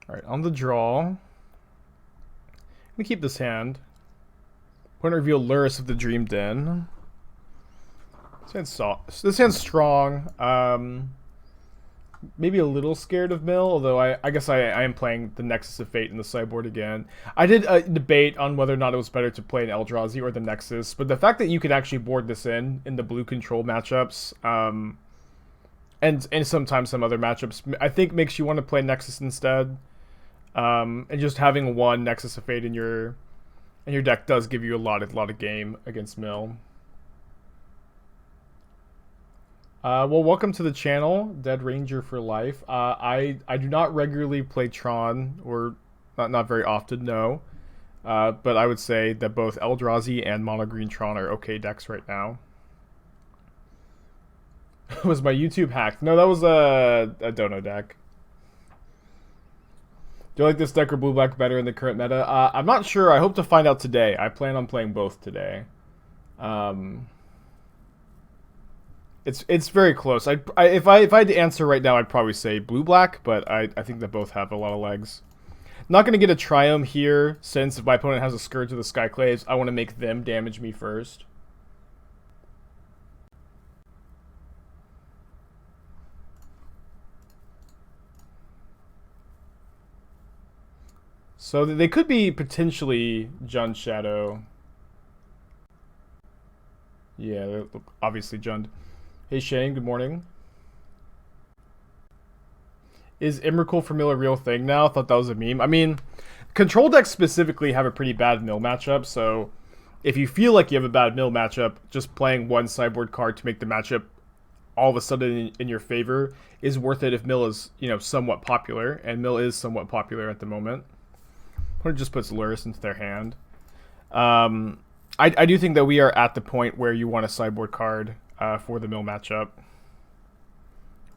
Alright, on the draw. Let me keep this hand. Point to reveal Luris of the Dream Den. This hand's strong. Maybe a little scared of Mill, although I guess I am playing the Nexus of Fate in the sideboard again. I did debate on whether or not it was better to play an Eldrazi or the Nexus, but the fact that you could actually board this in the blue control matchups, and sometimes some other matchups, I think makes you want to play Nexus instead. And just having one Nexus of Fate in your deck does give you a lot of game against Mill. Well, welcome to the channel, Dead Ranger for Life. I do not regularly play Tron, or not very often, no. But I would say that both Eldrazi and Mono Green Tron are okay decks right now. Was my YouTube hacked? No, that was a Dono deck. Do you like this deck or blue-black better in the current meta? I'm not sure. I hope to find out today. I plan on playing both today. It's very close. If I had to answer right now, I'd probably say blue-black, but I think that both have a lot of legs. Not going to get a Triumph here, since if my opponent has a Scourge of the Skyclaves, I want to make them damage me first. So they could be potentially Jund Shadow. Yeah, obviously Jund. Hey Shane, good morning. Is Emrakul for Mill a real thing now? I thought that was a meme. I mean, control decks specifically have a pretty bad Mill matchup, so if you feel like you have a bad Mill matchup, just playing one sideboard card to make the matchup all of a sudden in your favor is worth it if Mill is, somewhat popular, and Mill is somewhat popular at the moment. It just puts Luris into their hand. I do think that we are at the point where you want a sideboard card for the Mill matchup.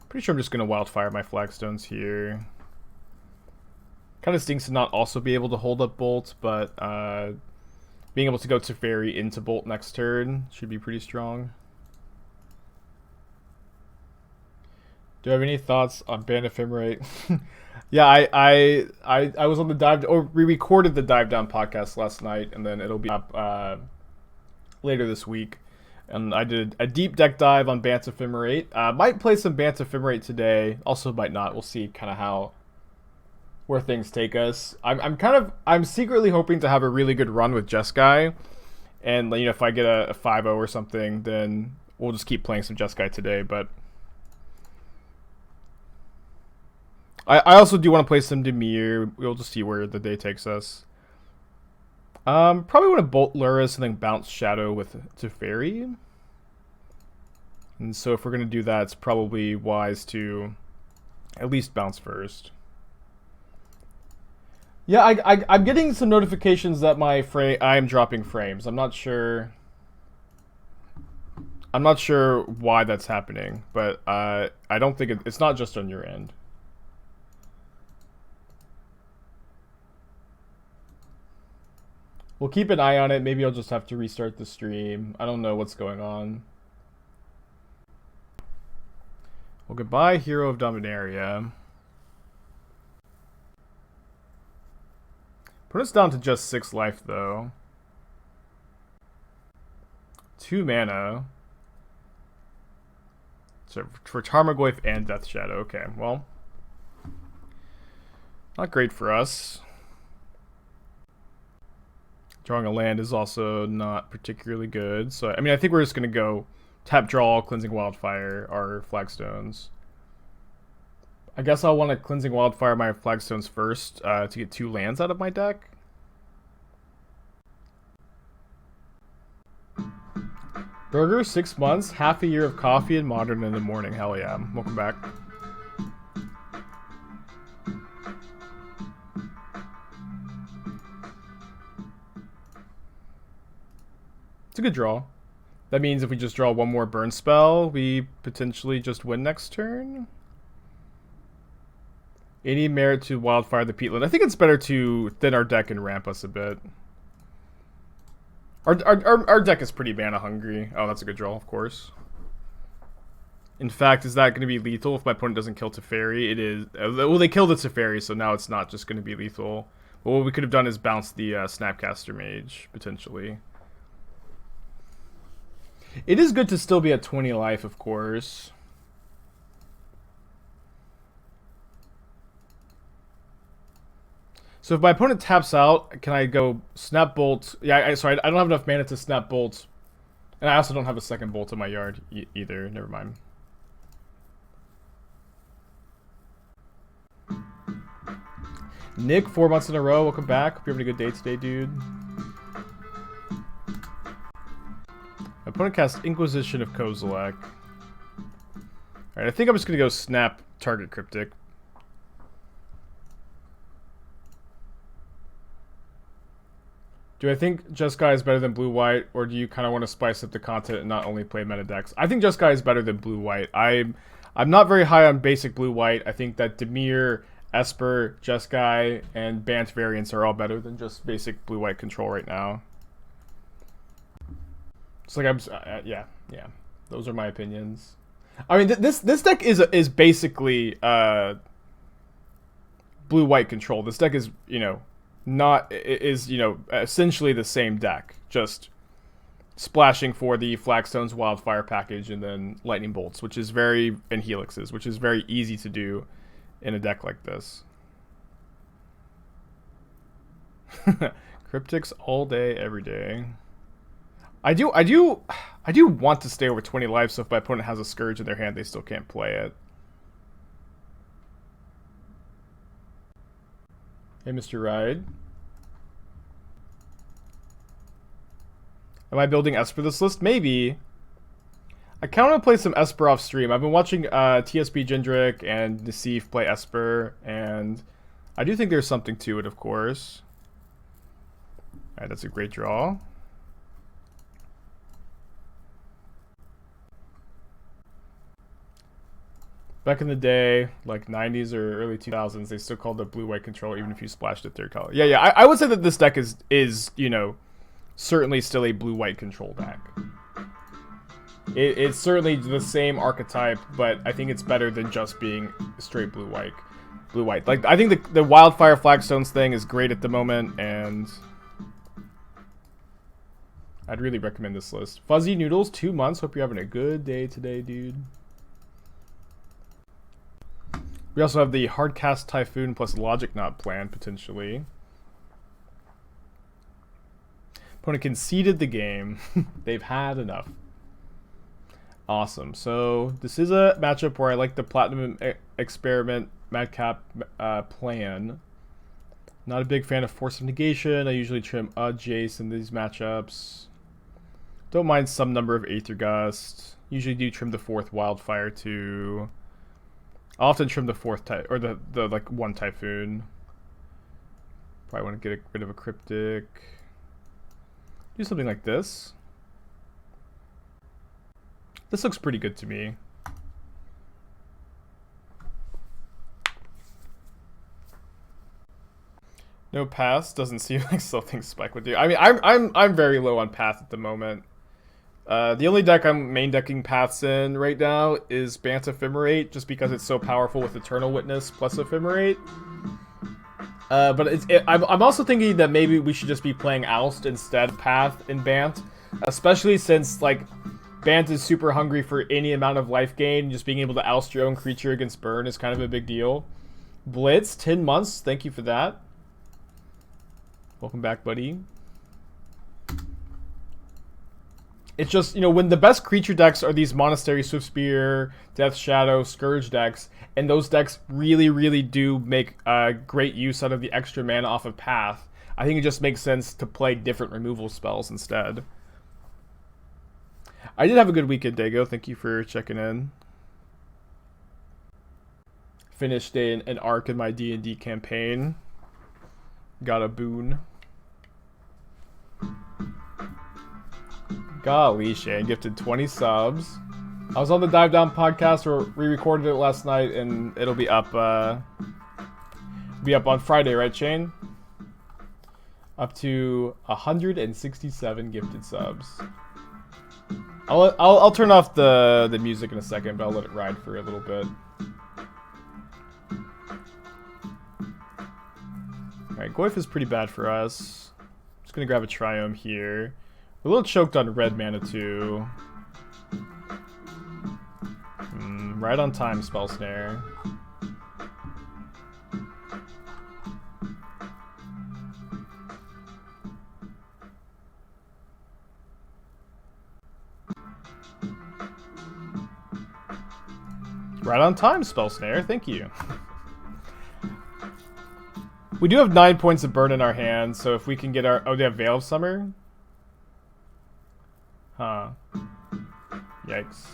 Pretty sure I'm just going to Wildfire my Flagstones here. Kind of stinks to not also be able to hold up Bolt, but being able to go to Fairy into Bolt next turn should be pretty strong. Do you have any thoughts on Band Ephemerate? Yeah, I was on the dive, or we recorded the Dive Down podcast last night, and then it'll be up later this week. And I did a deep deck dive on Bant Ephemerate. Might play some Bant Ephemerate today. Also might not. We'll see kind of where things take us. I'm secretly hoping to have a really good run with Jeskai, and if I get a 5-0 or something, then we'll just keep playing some Jeskai today. But I also do want to play some Dimir. We'll just see where the day takes us. Probably want to Bolt Luris and then bounce Shadow with Teferi. And so if we're going to do that, it's probably wise to at least bounce first. Yeah, I'm getting some notifications that I am dropping frames. I'm not sure why that's happening, but I don't think it's not just on your end. We'll keep an eye on it. Maybe I'll just have to restart the stream. I don't know what's going on. Well, goodbye, Hero of Dominaria. Put us down to just 6 life, though. 2 mana. So for Tarmogoyf and Death Shadow. Okay, well. Not great for us. Drawing a land is also not particularly good. So, I mean, I think we're just going to go tap, draw, Cleansing Wildfire, our Flagstones. I guess I'll want to Cleansing Wildfire my Flagstones first to get 2 lands out of my deck. Burger, 6 months, half a year of coffee and Modern in the morning. Hell yeah. Welcome back. It's a good draw. That means if we just draw one more burn spell, we potentially just win next turn. Any merit to Wildfire the Peatland? I think it's better to thin our deck and ramp us a bit. Our deck is pretty mana hungry. Oh, that's a good draw, of course. In fact, is that going to be lethal if my opponent doesn't kill Teferi? It is. Well, they killed the Teferi, so now it's not just going to be lethal. But what we could have done is bounce the Snapcaster Mage, potentially. It is good to still be at 20 life, of course. So if my opponent taps out, can I go Snap Bolt? Yeah, sorry, I don't have enough mana to Snap Bolt. And I also don't have a second Bolt in my yard either. Never mind. Nick, 4 months in a row. Welcome back. Hope you're having a good day today, dude. My opponent casts Inquisition of Kozilek. Alright, I think I'm just going to go Snap Target Cryptic. Do I think Jeskai is better than Blue-White, or do you kind of want to spice up the content and not only play meta decks? I think Jeskai is better than Blue-White. I'm not very high on basic Blue-White. I think that Dimir, Esper, Jeskai, and Bant variants are all better than just basic Blue-White control right now. It's like yeah. Those are my opinions. I mean, this deck is basically Blue-White control. This deck is, you know, essentially the same deck, just splashing for the Flagstone's Wildfire package and then Lightning Bolts, and Helixes, which is very easy to do in a deck like this. Cryptics all day, every day. I do want to stay over 20 life, so if my opponent has a Scourge in their hand, they still can't play it. Hey, Mr. Ride. Am I building Esper this list? Maybe. I kind of want to play some Esper off stream. I've been watching TSB Jindrik and Nassif play Esper, and I do think there's something to it, of course. Alright, that's a great draw. Back in the day, like 90s or early 2000s, they still called it Blue-White control even if you splashed it third color. Yeah, I would say that this deck is you know, certainly still a Blue-White control deck. It's certainly the same archetype, but I think it's better than just being straight Blue-White. Like, I think the Wildfire Flagstones thing is great at the moment, and I'd really recommend this list. Fuzzy Noodles, 2 months. Hope you're having a good day today, dude. We also have the Hardcast Typhoon plus Logic Knot plan, potentially. Opponent conceded the game. They've had enough. Awesome. So this is a matchup where I like the Platinum Experiment Madcap plan. Not a big fan of Force of Negation. I usually trim a Jace in these matchups. Don't mind some number of Aether Gust. Usually do trim the 4th Wildfire too. I often trim the 4th type or the like 1 Typhoon. Probably want to get rid of a Cryptic. Do something like this. This looks pretty good to me. No paths doesn't seem like something Spike would do. I mean, I'm very low on path at the moment. The only deck I'm main decking paths in right now is Bant Ephemerate, just because it's so powerful with Eternal Witness plus Ephemerate. But I'm also thinking that maybe we should just be playing Oust instead of Path in Bant, especially since like Bant is super hungry for any amount of life gain. Just being able to oust your own creature against burn is kind of a big deal. Blitz, 10 months. Thank you for that. Welcome back, buddy. It's just, you know, when the best creature decks are these Monastery Swiftspear, Death Shadow, Scourge decks, and those decks really, really do make great use out of the extra mana off of Path, I think it just makes sense to play different removal spells instead. I did have a good weekend, Dago. Thank you for checking in. Finished an arc in my D&D campaign. Got a boon. Golly, Shane gifted 20 subs. I was on the Dive Down podcast, where we recorded it last night, and it'll be up on Friday, right, Shane? Up to 167 gifted subs. I'll turn off the music in a second, but I'll let it ride for a little bit. Alright, Goyf is pretty bad for us. Just gonna grab a Triome here. We're a little choked on red mana too. Right on time, Spell Snare. Right on time, Spell Snare. Thank you. We do have 9 points of burn in our hand, so if we can get our... Oh, they have Veil of Summer? Huh. Yikes.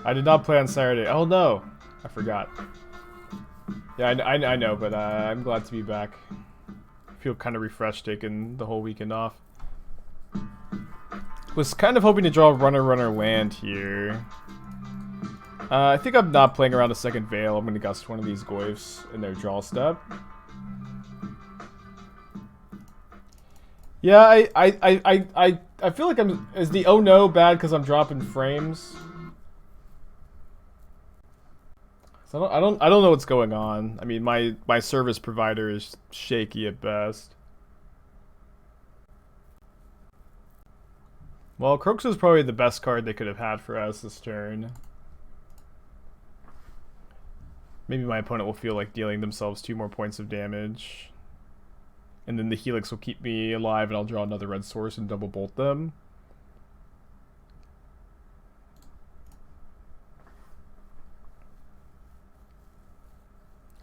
I did not play on Saturday. Oh no! I forgot. Yeah, I know, but I'm glad to be back. I feel kind of refreshed taking the whole weekend off. Was kind of hoping to draw Runner land here. I think I'm not playing around a second Veil. I'm going to gust one of these Goyfs in their draw step. Yeah, I feel like is the oh no bad because I'm dropping frames? So I don't know what's going on. I mean, my service provider is shaky at best. Well, Croaks is probably the best card they could have had for us this turn. Maybe my opponent will feel like dealing themselves 2 more points of damage. And then the Helix will keep me alive and I'll draw another red source and double bolt them.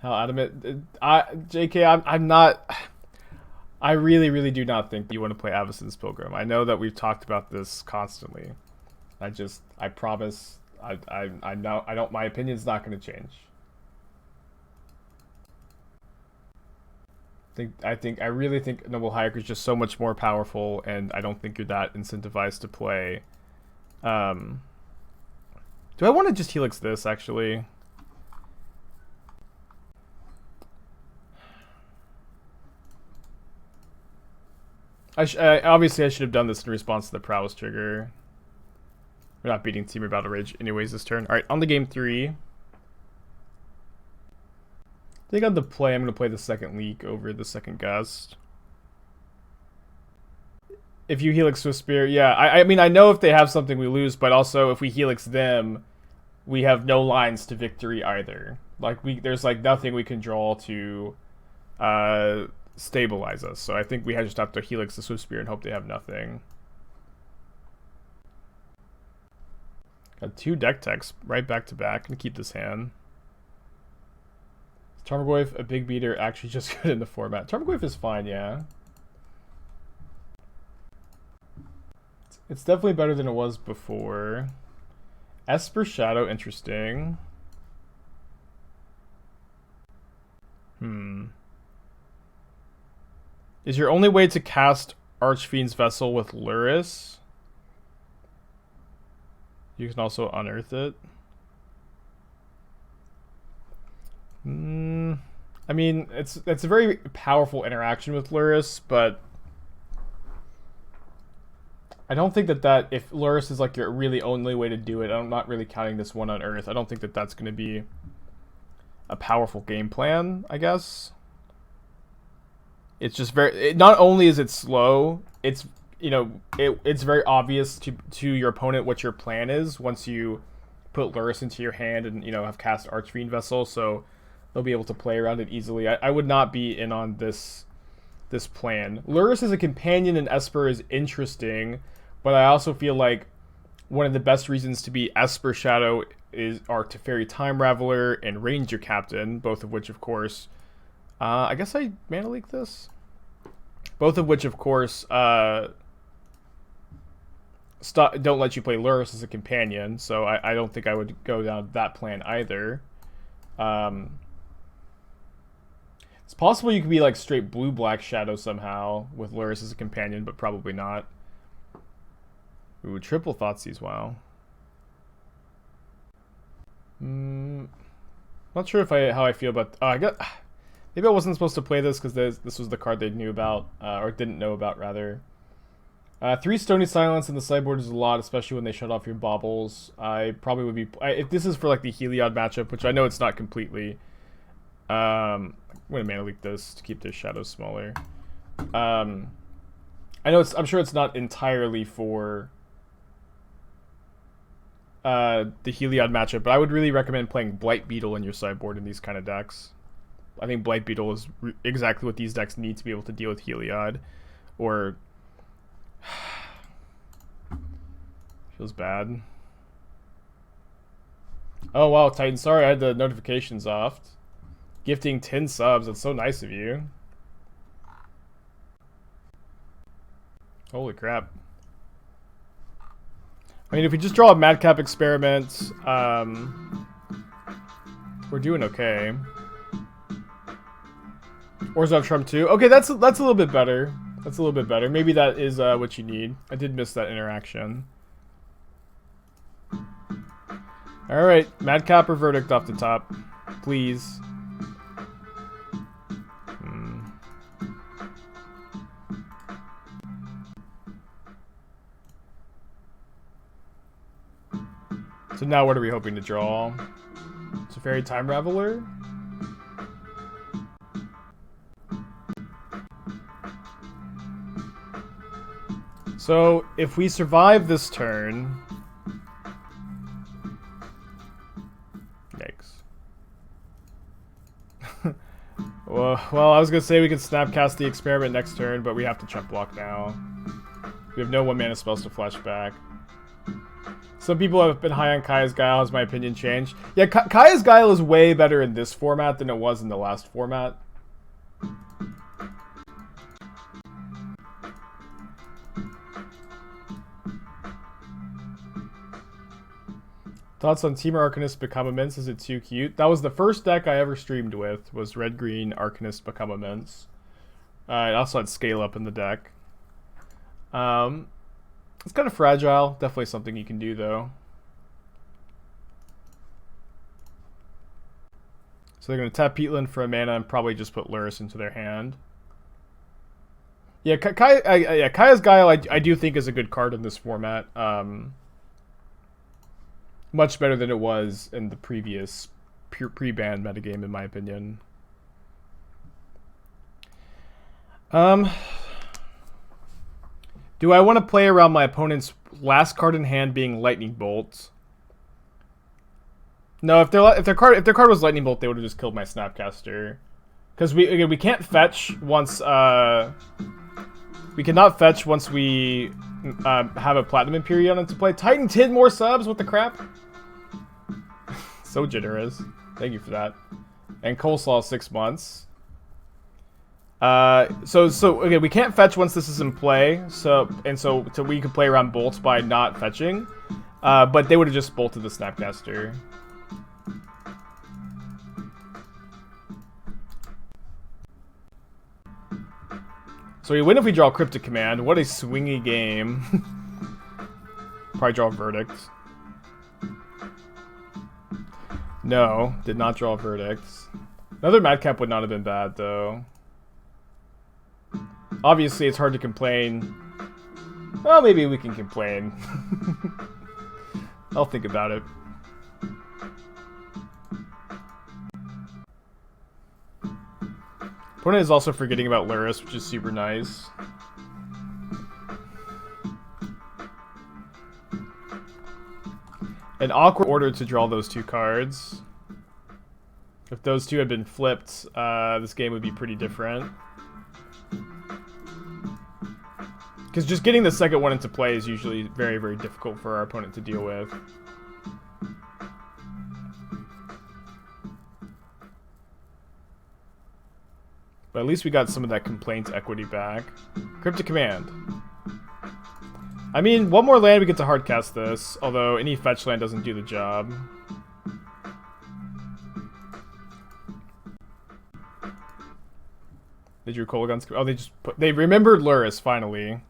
How adamant... JK, I'm not... I really do not think you want to play Avacyn's Pilgrim. I know that we've talked about this constantly. I promise, I know, my opinion's not going to change. I really think Noble Hayek is just so much more powerful, and I don't think you're that incentivized to play. Do I want to just Helix this, actually? Obviously, I should have done this in response to the Prowess trigger. We're not beating Temur Battle Rage anyways this turn. Alright, on the game 3. I think on the play, I'm going to play the second Leak over the second Gust. If you Helix Swift Spear, yeah. I mean, I know if they have something we lose, but also if we Helix them, we have no lines to victory either. Like, there's like nothing we can draw to stabilize us. So I think we just have to Helix the Swift Spear and hope they have nothing. Got 2 deck techs right back to back. Gonna keep this hand. Is Tarmogoyf a big beater actually just good in the format? Tarmogoyf is fine, yeah. It's definitely better than it was before. Esper Shadow, interesting. Is your only way to cast Archfiend's Vessel with Luris? You can also unearth it. I mean, it's a very powerful interaction with Luris, but I don't think that if Luris is like your really only way to do it, I'm not really counting this one on Earth. I don't think that that's going to be a powerful game plan, I guess. It's just not only is it slow, it's, you know, it's very obvious to your opponent what your plan is once you put Luris into your hand and, you know, have cast Archfiend Vessel, so they'll be able to play around it easily. I would not be in on this plan. Luris as a companion in Esper is interesting, but I also feel like one of the best reasons to be Esper Shadow are Teferi Time Raveler and Ranger Captain, both of which, of course, I guess I mana leak this? Both of which, of course, don't let you play Luris as a companion, so I don't think I would go down that plan either. It's possible you could be like straight blue-black Shadow somehow with Luris as a companion, but probably not. Ooh, triple Thoughtseize, wow. Not sure how I feel about... maybe I wasn't supposed to play this because this was the card they knew about, or didn't know about, rather. 3 Stony Silence in the sideboard is a lot, especially when they shut off your baubles. I probably would be... if this is for like the Heliod matchup, which I know it's not completely. I'm going to mana leak this to keep their shadows smaller. I know it's... I'm sure it's not entirely for the Heliod matchup, but I would really recommend playing Blight Beetle in your sideboard in these kind of decks. I think Blight Beetle is exactly what these decks need to be able to deal with Heliod. Or... feels bad. Oh wow, Titan, sorry I had the notifications off. Gifting 10 subs, that's so nice of you. Holy crap. I mean, if we just draw a Madcap Experiment, we're doing okay. Orzhov Trump 2. Okay, that's a little bit better. That's a little bit better. Maybe that is what you need. I did miss that interaction. Alright, Madcap or Verdict off the top. Please. So now what are we hoping to draw? It's a Fairy Time Raveler? So, if we survive this turn... Yikes. well, I was gonna say we could Snapcast the Experiment next turn, but we have to chump block now. We have no 1-mana spells to flash back. Some people have been high on Kaya's Guile. Has my opinion changed? Yeah, Kaya's Guile is way better in this format than it was in the last format. Thoughts on Temur Arcanist Become Immense? Is it too cute? That was the first deck I ever streamed with, was Red-Green Arcanist Become Immense. It also had Scale Up in the deck. It's kind of fragile. Definitely something you can do, though. So they're going to tap Peatland for a mana and probably just put Lurrus into their hand. Yeah, Kaya's Guile I do think is a good card in this format. Much better than it was in the previous pre-ban metagame, in my opinion. Do I want to play around my opponent's last card in hand being Lightning Bolt? No, if their card was Lightning Bolt, they would have just killed my Snapcaster. Because we can't fetch once we cannot fetch once we have a Platinum Emperion into play. Titan 10 more subs, what the crap? So generous. Thank you for that. And Coleslaw 6 months. So okay, we can't fetch once this is in play. So we can play around bolts by not fetching. But they would have just bolted the Snapcaster. So we win if we draw Cryptic Command. What a swingy game. Probably draw Verdict. No, did not draw Verdict. Another Madcap would not have been bad, though. Obviously, it's hard to complain. Well, maybe we can complain. I'll think about it. Opponent is also forgetting about Lurrus, which is super nice. An awkward order to draw those two cards. If those two had been flipped, this game would be pretty different. Because just getting the second one into play is usually very, very difficult for our opponent to deal with. But at least we got some of that complaint equity back. Cryptic Command. I mean, one more land we get to hardcast this, although any fetch land doesn't do the job. They drew Kolaghan's... Oh, they remembered Lurrus, finally.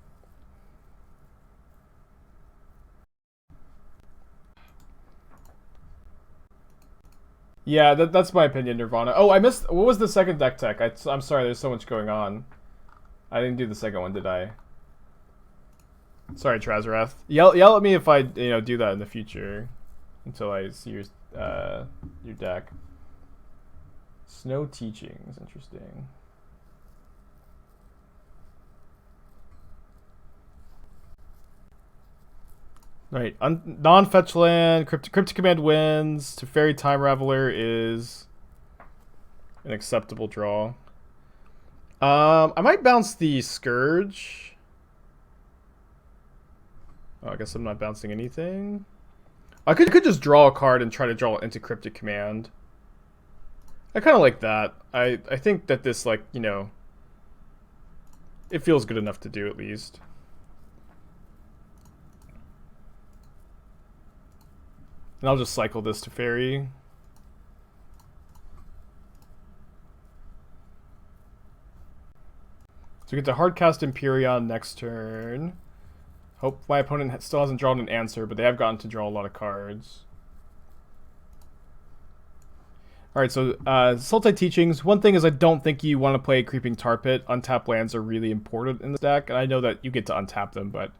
Yeah, that's my opinion, Nirvana. Oh, I missed... What was the second deck tech? I'm sorry, there's so much going on. I didn't do the second one, did I? Sorry, Trazerath. Yell at me if I do that in the future, until I see your deck. Snow Teachings, interesting. Right, non-fetch land, Cryptic Command wins. Teferi Time Raveler is an acceptable draw. I might bounce the Scourge. Oh, I guess I'm not bouncing anything. I could just draw a card and try to draw it into Cryptic Command. I kind of like that. I think that this, like, it feels good enough to do at least. And I'll just cycle this to Fairy. So we get to hardcast Emperion next turn. Hope my opponent still hasn't drawn an answer, but they have gotten to draw a lot of cards. Alright, so Sultai Teachings. One thing is I don't think you want to play Creeping Tar Pit. Untapped lands are really important in this deck, and I know that you get to untap them, but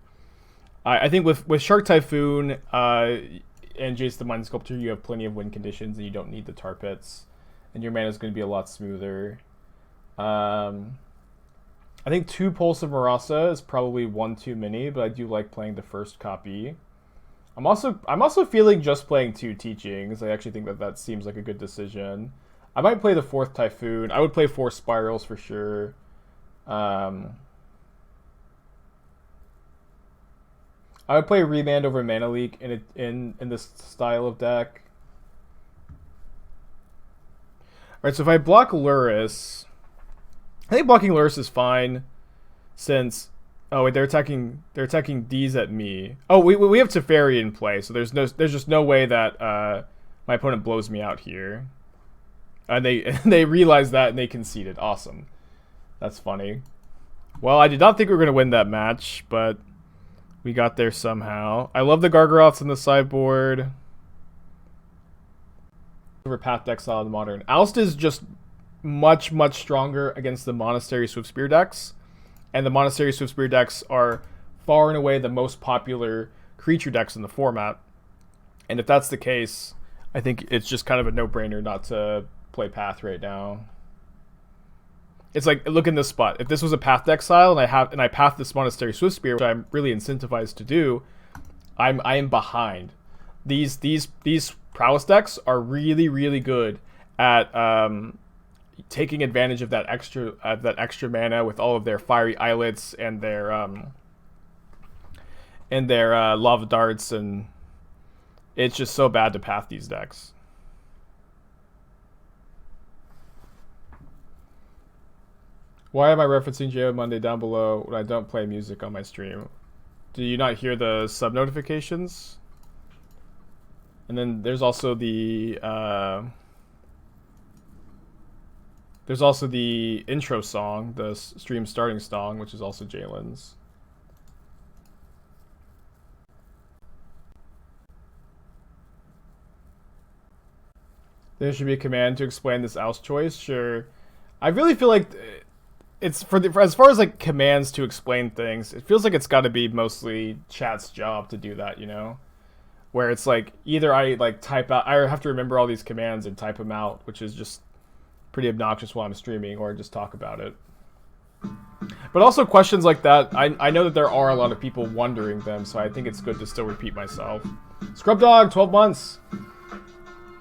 I think with Shark Typhoon and Jace the Mind Sculptor, you have plenty of win conditions, and you don't need the Tar Pits, and your mana is going to be a lot smoother. I think 2 Pulse of Marasa is probably 1 too many, but I do like playing the first copy. I'm also feeling just playing 2 Teachings. I actually think that seems like a good decision. I might play the 4th Typhoon. I would play 4 Spirals for sure. I would play Remand over Mana Leak in this style of deck. Alright, so if I block Lurrus, I think blocking Lurrus is fine, since oh wait, they're attacking D's at me. Oh, we have Teferi in play, so there's just no way that my opponent blows me out here. And they realized that and they conceded. Awesome. That's funny. Well, I did not think we were gonna win that match, but we got there somehow. I love the Gargaroths in the sideboard. Over Path Exile in Modern. Oust is just much stronger against the Monastery Swiftspear decks, and the Monastery Swiftspear decks are far and away the most popular creature decks in the format. And if that's the case, I think it's just kind of a no-brainer not to play Path right now. It's like, look in this spot. If this was a Path Exile and I path this Monastery Swiftspear, which I'm really incentivized to do, I am behind. These Prowess decks are really good at taking advantage of that extra mana with all of their Fiery Islets and their Lava Darts, and it's just so bad to path these decks. Why am I referencing JO Monday down below when I don't play music on my stream? Do you not hear the sub notifications? And then there's also the intro song, the stream starting song, which is also Jalen's. There should be a command to explain this Oust choice. Sure. I really feel like it's for as far as like commands to explain things, it feels like it's got to be mostly chat's job to do that, where it's like either I like type out, I have to remember all these commands and type them out, which is just pretty obnoxious while I'm streaming, or just talk about it. But also questions like that, I know that there are a lot of people wondering them, so I think it's good to still repeat myself. Scrub Dog, 12 months.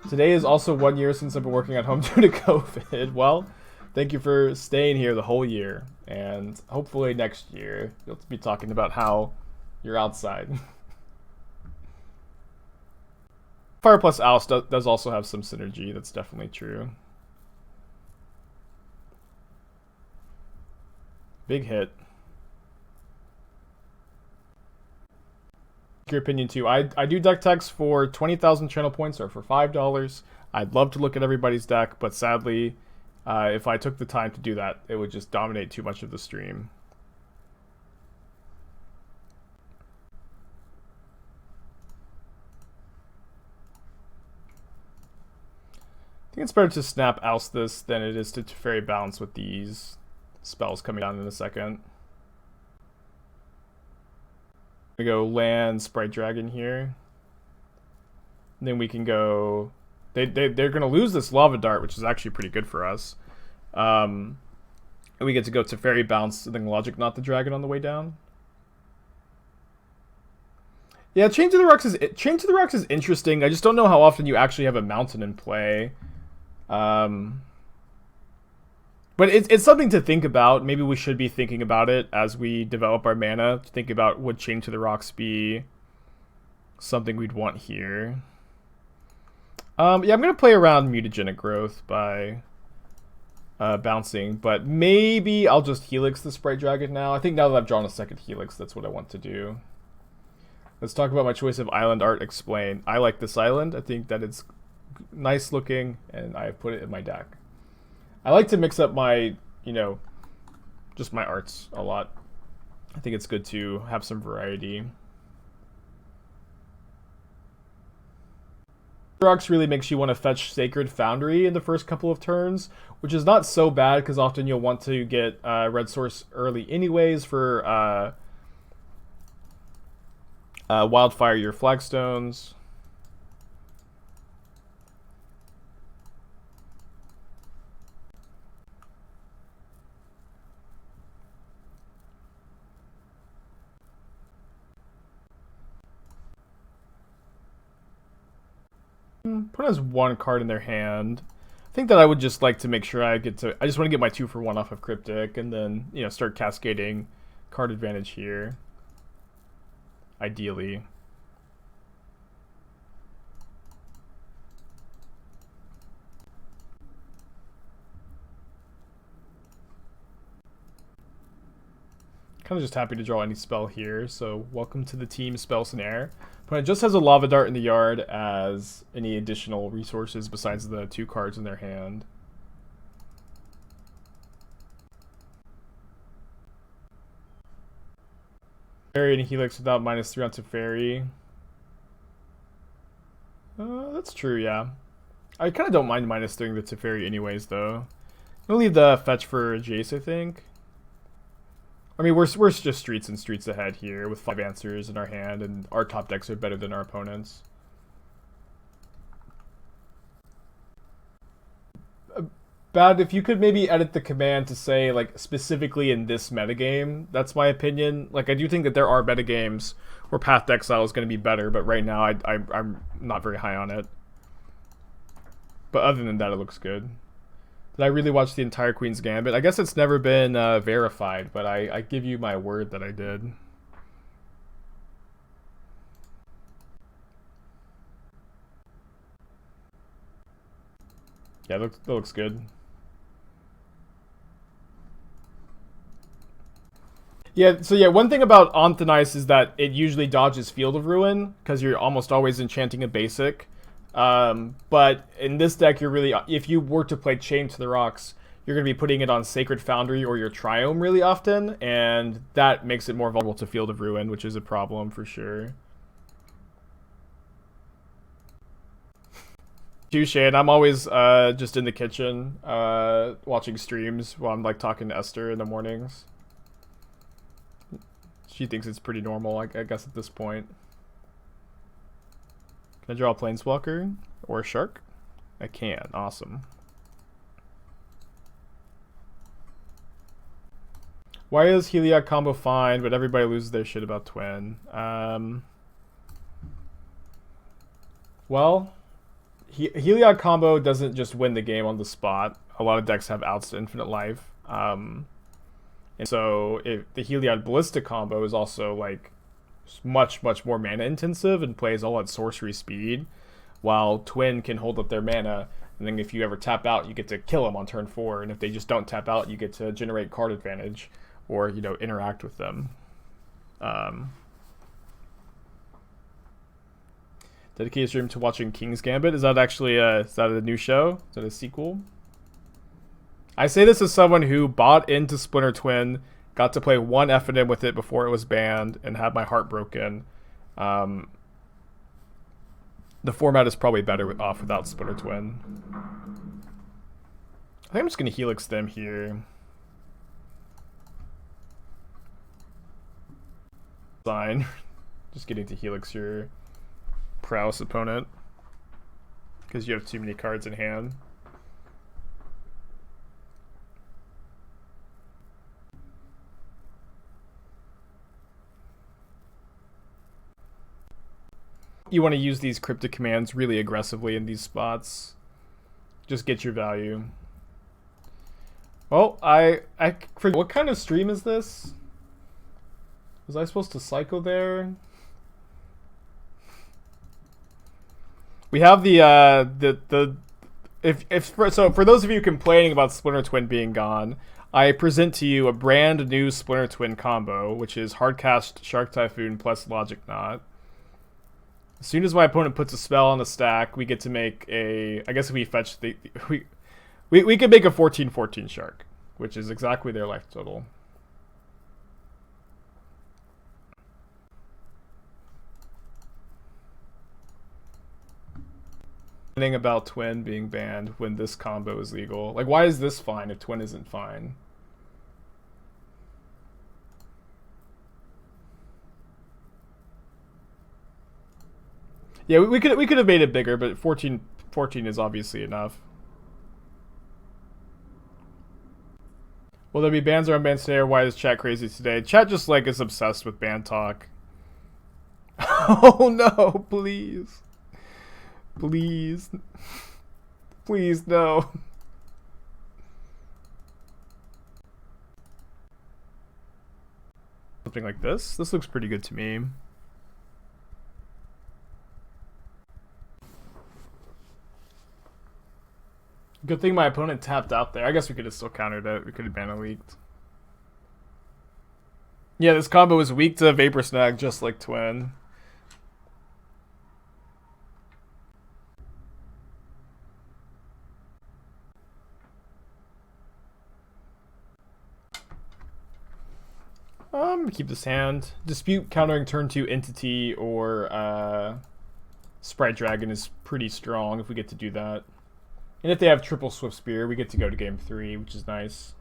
Today is also 1 year since I've been working at home due to COVID. Well, thank you for staying here the whole year, and hopefully next year you'll be talking about how you're outside. Fire plus Oust does also have some synergy, that's definitely true. Big hit. Your opinion too. I do deck techs for 20,000 channel points or for $5. I'd love to look at everybody's deck, but sadly, if I took the time to do that, it would just dominate too much of the stream. I think it's better to snap Oust this than it is to Teferi Bounce with these spells coming down in a second. We go land Sprite Dragon here. And then we can go. They're gonna lose this Lava Dart, which is actually pretty good for us. And we get to go to Fairy Bounce and then Logic Knot the Dragon on the way down. Yeah, Chain to the Rocks is interesting. I just don't know how often you actually have a mountain in play. But it's something to think about. Maybe we should be thinking about it as we develop our mana. To think about, would Chain to the Rocks be something we'd want here? Yeah, I'm gonna play around Mutagenic Growth by bouncing, but maybe I'll just Helix the Sprite Dragon now. I think now that I've drawn a second Helix, that's what I want to do. Let's talk about my choice of island art. Explain. I like this island. I think that it's nice looking, and I put it in my deck. I like to mix up my, just my arts a lot. I think it's good to have some variety. Rocks really makes you want to fetch Sacred Foundry in the first couple of turns, which is not so bad because often you'll want to get red source early anyways for Wildfire your flagstones. Put as one card in their hand. I think that I would just like to make sure I just want to get my 2-for-1 off of Cryptic and then, start cascading card advantage here. Ideally. Kind of just happy to draw any spell here, so welcome to the team, Spell Snare. Opponent just has a Lava Dart in the yard as any additional resources besides the 2 cards in their hand. Fairy and Helix without -3 onto Fairy. That's true, yeah. I kind of don't mind -3ing the Teferi anyways, though. I'm gonna leave the fetch for Jace, I think. I mean, we're just streets and streets ahead here with 5 answers in our hand, and our top decks are better than our opponents. Bad, if you could maybe edit the command to say, like, specifically in this metagame, that's my opinion. Like, I do think that there are metagames where Path to Exile is going to be better, but right now I'm not very high on it. But other than that, it looks good. Did I really watch the entire Queen's Gambit? I guess it's never been verified, but I give you my word that I did. Yeah, that looks good. Yeah, so yeah, one thing about Anthonice is that it usually dodges Field of Ruin, because you're almost always enchanting a basic. But in this deck, you're really, if you were to play Chain to the Rocks, you're going to be putting it on Sacred Foundry or your Triome really often, and that makes it more vulnerable to Field of Ruin, which is a problem for sure. Touche, and I'm always just in the kitchen watching streams while I'm like talking to Esther in the mornings. She thinks it's pretty normal, I guess, at this point. Can I draw a Planeswalker or a Shark? I can. Awesome. Why is Heliod combo fine, but everybody loses their shit about Twin? Well, Heliod combo doesn't just win the game on the spot. A lot of decks have outs to infinite life. And so the Heliod Ballista combo is also like much more mana intensive and plays all at sorcery speed, while Twin can hold up their mana, and then if you ever tap out, you get to kill them on turn 4, and if they just don't tap out, you get to generate card advantage or interact with them. Dedicated stream to watching King's Gambit. Is that actually is that a new show? Is that a sequel? I say this as someone who bought into Splinter Twin, got to play one FNM with it before it was banned, and had my heart broken. The format is probably better off without Splinter Twin. I think I'm just going to Helix them here. Sign. Just getting to helix your prowess opponent because you have too many cards in hand. You want to use these cryptic commands really aggressively in these spots. Just get your value. Well, I forget, what kind of stream is this? Was I supposed to cycle there? We have so for those of you complaining about Splinter Twin being gone, I present to you a brand new Splinter Twin combo, which is Hardcast Shark Typhoon plus Logic Knot. As soon as my opponent puts a spell on the stack, we get to make a... I guess if we fetch the... We could make a 14/14 Shark, which is exactly their life total. Thing about Twin being banned when this combo is legal. Like, why is this fine if Twin isn't fine? Yeah, we could have made it bigger, but 14 is obviously enough. Will there be bans or unbans today, or why is chat crazy today? Chat just like is obsessed with ban talk. Oh no, please. Please. Please, no. Something like this. This looks pretty good to me. Good thing my opponent tapped out there. I guess we could have still countered it. We could have banned leaked. Yeah, this combo is weak to Vapor Snag, just like Twin. Keep this hand. Dispute countering turn 2 Entity or Sprite Dragon is pretty strong if we get to do that. And if they have triple Swift Spear, we get to go to game 3, which is nice.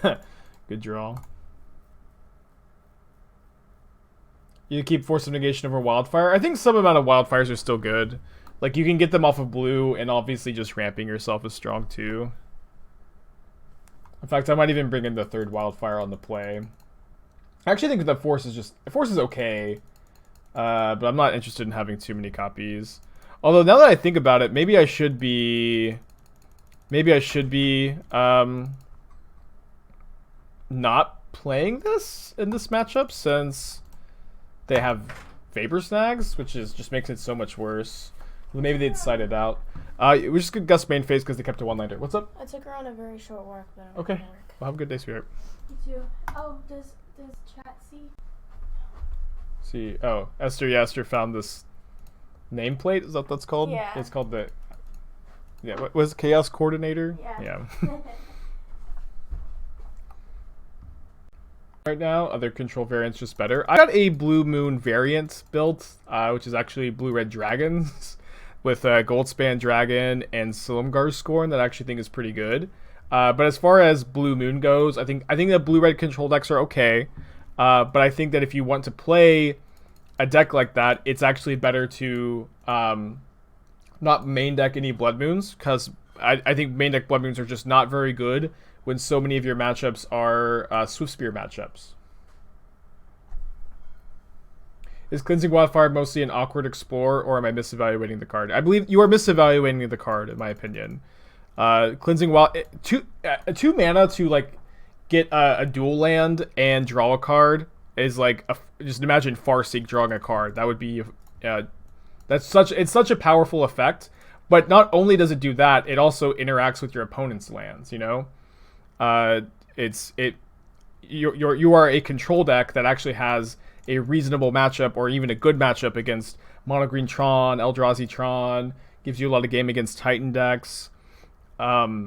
Good draw. You keep Force of Negation over Wildfire. I think some amount of Wildfires are still good. Like, you can get them off of blue, and obviously just ramping yourself is strong too. In fact, I might even bring in the third Wildfire on the play. I actually think the Force is okay. But I'm not interested in having too many copies. Although now that I think about it, maybe I should be not playing this in this matchup since they have Vapor Snags, which just makes it so much worse. Well, maybe they decided it out. We just got Gus main phase because they kept a one-liner. What's up? I took her on a very short walk, but I'm okay. Well, have a good day, sweetheart. You too. Oh, does chat see? See, oh, Esther found this nameplate. Is that what that's called? Yeah. It's called the. Yeah. What was it? Chaos Coordinator? Yeah. Right now, other control variants just better. I got a Blue Moon variant built, which is actually Blue Red Dragons with Goldspan Dragon and Silumgar Scorn that I actually think is pretty good. But as far as Blue Moon goes, I think the Blue Red control decks are okay. But I think that if you want to play a deck like that, it's actually better to not main deck any Blood Moons, because I think main deck Blood Moons are just not very good when so many of your matchups are Swift Spear matchups. Is Cleansing Wildfire mostly an awkward explorer, or am I misevaluating the card? I believe you are misevaluating the card, in my opinion. Cleansing Wild... two mana to, like, get a dual land and draw a card is like just imagine Farseek drawing a card. That would be it's such a powerful effect. But not only does it do that, it also interacts with your opponent's lands. You know, you are a control deck that actually has a reasonable matchup or even a good matchup against Mono Green Tron, Eldrazi Tron. Gives you a lot of game against Titan decks. Also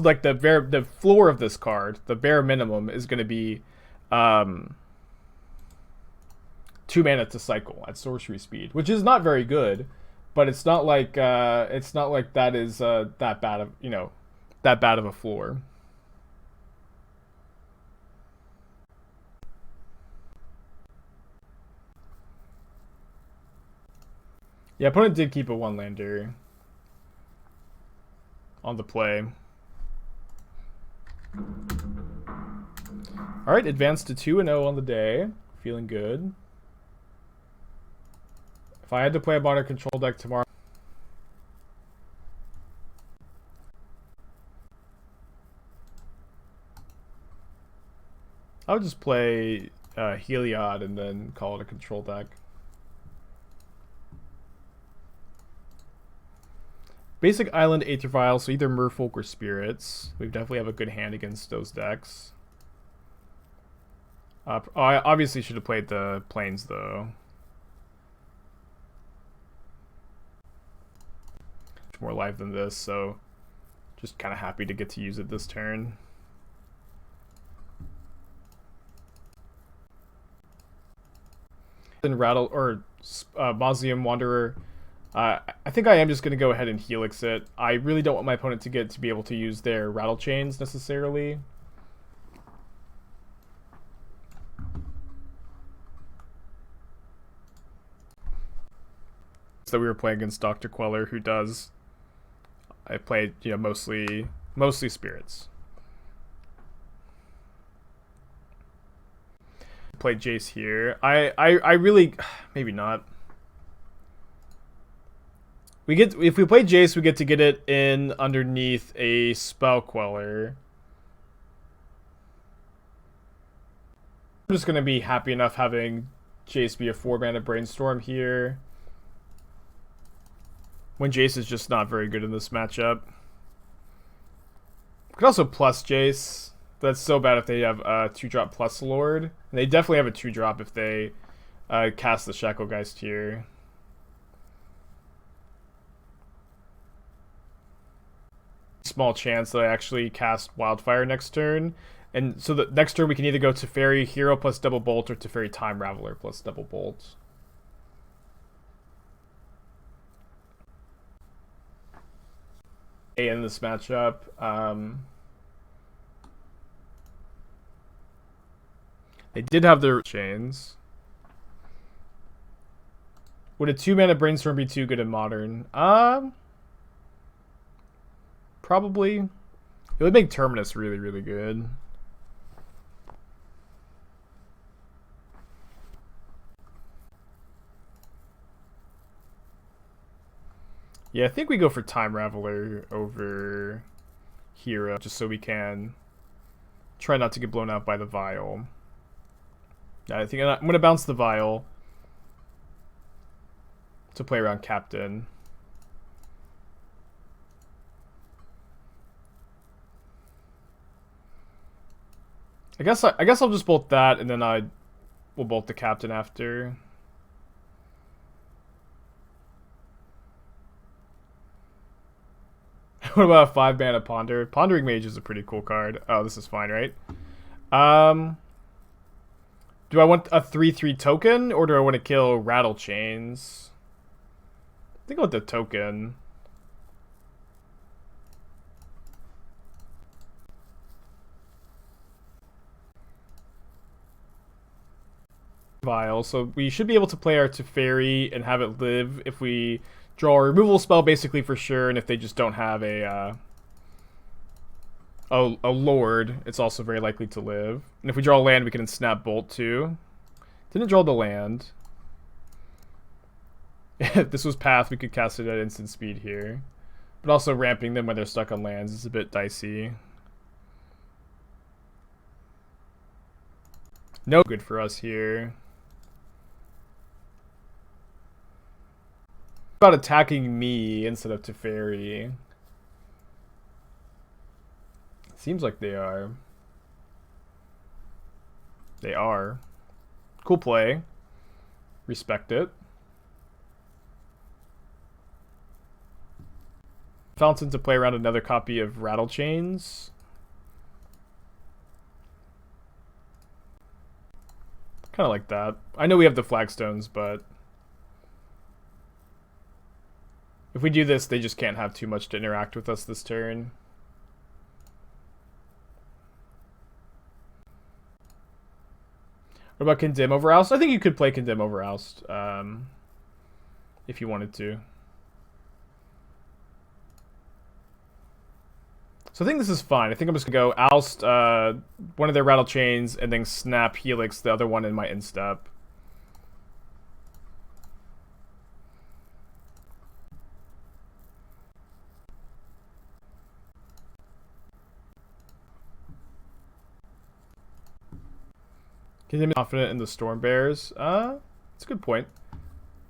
like the floor of this card, the bare minimum is going to be 2 mana to cycle at sorcery speed, which is not very good, but it's not like that is that bad of a floor. Yeah, opponent did keep a 1-lander on the play. Alright, advanced to 2-0 on the day. Feeling good. If I had to play a modern control deck tomorrow, I would just play Heliod and then call it a control deck. Basic Island Aether Vial, so either Merfolk or Spirits. We definitely have a good hand against those decks. I obviously should have played the Plains though. Much more live than this, so just kind of happy to get to use it this turn. Then Rattle or Mausoleum Wanderer. I think I am just going to go ahead and Helix it. I really don't want my opponent to be able to use their Rattle Chains necessarily. So we were playing against Dr. Queller, who does. I played, mostly Spirits. Played Jace here. I really, maybe not. If we play Jace, we get to get it in underneath a Spell Queller. I'm just gonna be happy enough having Jace be a 4-mana Brainstorm here, when Jace is just not very good in this matchup. Could also plus Jace. That's so bad if they have a 2-drop plus Lord. And they definitely have a 2-drop if they cast the Shacklegeist here. Small chance that I actually cast Wildfire next turn. And so the next turn we can either go Teferi Hero plus Double Bolt or Teferi Time Raveler plus Double Bolt. In this matchup, they did have their chains. Would a 2-mana Brainstorm be too good in Modern? Probably. It would make Terminus really, really good. Yeah, I think we go for Time Raveler over Hero, just so we can try not to get blown out by the Vial. I think I'm going to bounce the Vial to play around Captain. I guess I'll just bolt that, and then I will bolt the Captain after. What about a 5-mana Ponder? Pondering Mage is a pretty cool card. Oh, this is fine, right? Do I want a 3/3 token, or do I want to kill Rattle Chains? I think I want the token. Vial, so we should be able to play our Teferi and have it live if we draw a removal spell, basically, for sure, and if they just don't have a Lord, it's also very likely to live. And if we draw a land, we can snap Bolt too. Didn't draw the land. If this was Path, we could cast it at instant speed here. But also ramping them when they're stuck on lands is a bit dicey. No good for us here. About attacking me instead of Teferi. Seems like they are. They are. Cool play. Respect it. Fountain to play around another copy of Rattle Chains. Kind of like that. I know we have the Flagstones, but if we do this, they just can't have too much to interact with us this turn. What about Condemn over Oust? I think you could play Condemn over Oust. if you wanted to. So I think this is fine. I think I'm just gonna go oust one of their rattle chains and then snap helix the other one in my instep. Can you be confident in the Storm Bears? It's a good point.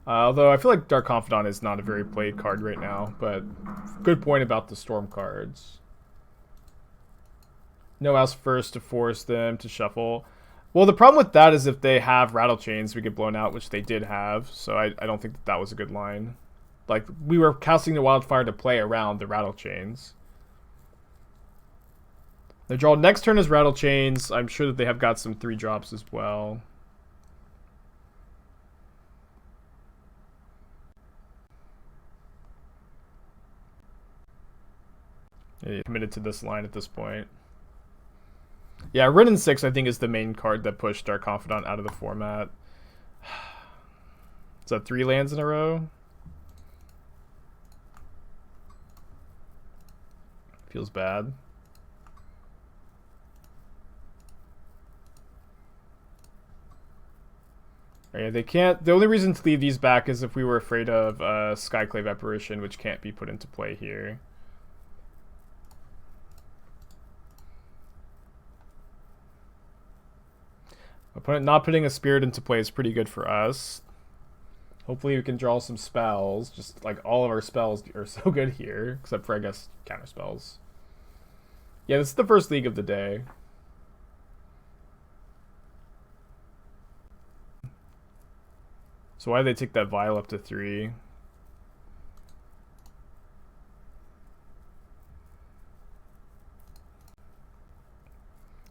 Although I feel like Dark Confidant is not a very played card right now, but good point about the Storm cards. No else first to force them to shuffle. Well, the problem with that is if they have rattle chains, we get blown out, which they did have. So I don't think that was a good line. Like, we were casting the Wildfire to play around the rattle chains. Their draw next turn is rattle chains. I'm sure that they have got some 3-drops as well. Yeah, committed to this line at this point. Yeah, Rin and 6 I think is the main card that pushed Dark Confidant out of the format. Is that 3 lands in a row? Feels bad. Yeah, they can't. The only reason to leave these back is if we were afraid of Skyclave Apparition, which can't be put into play here. Opponent not putting a Spirit into play is pretty good for us. Hopefully we can draw some spells. Just like all of our spells are so good here, except for, I guess, counter spells. Yeah, this is the first league of the day. So why did they take that vial up to 3?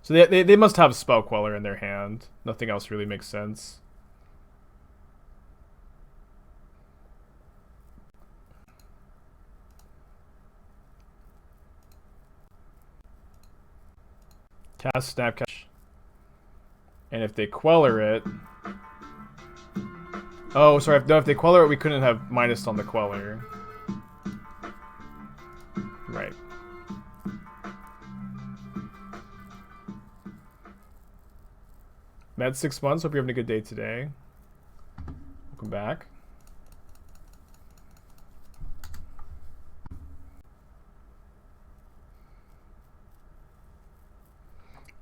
So they must have Spell Queller in their hand. Nothing else really makes sense. Cast Snapcash. And if they Queller it... Oh, sorry. No, if they Queller it, we couldn't have minus on the Queller. Right. Med 6 months. Hope you're having a good day today. Welcome back.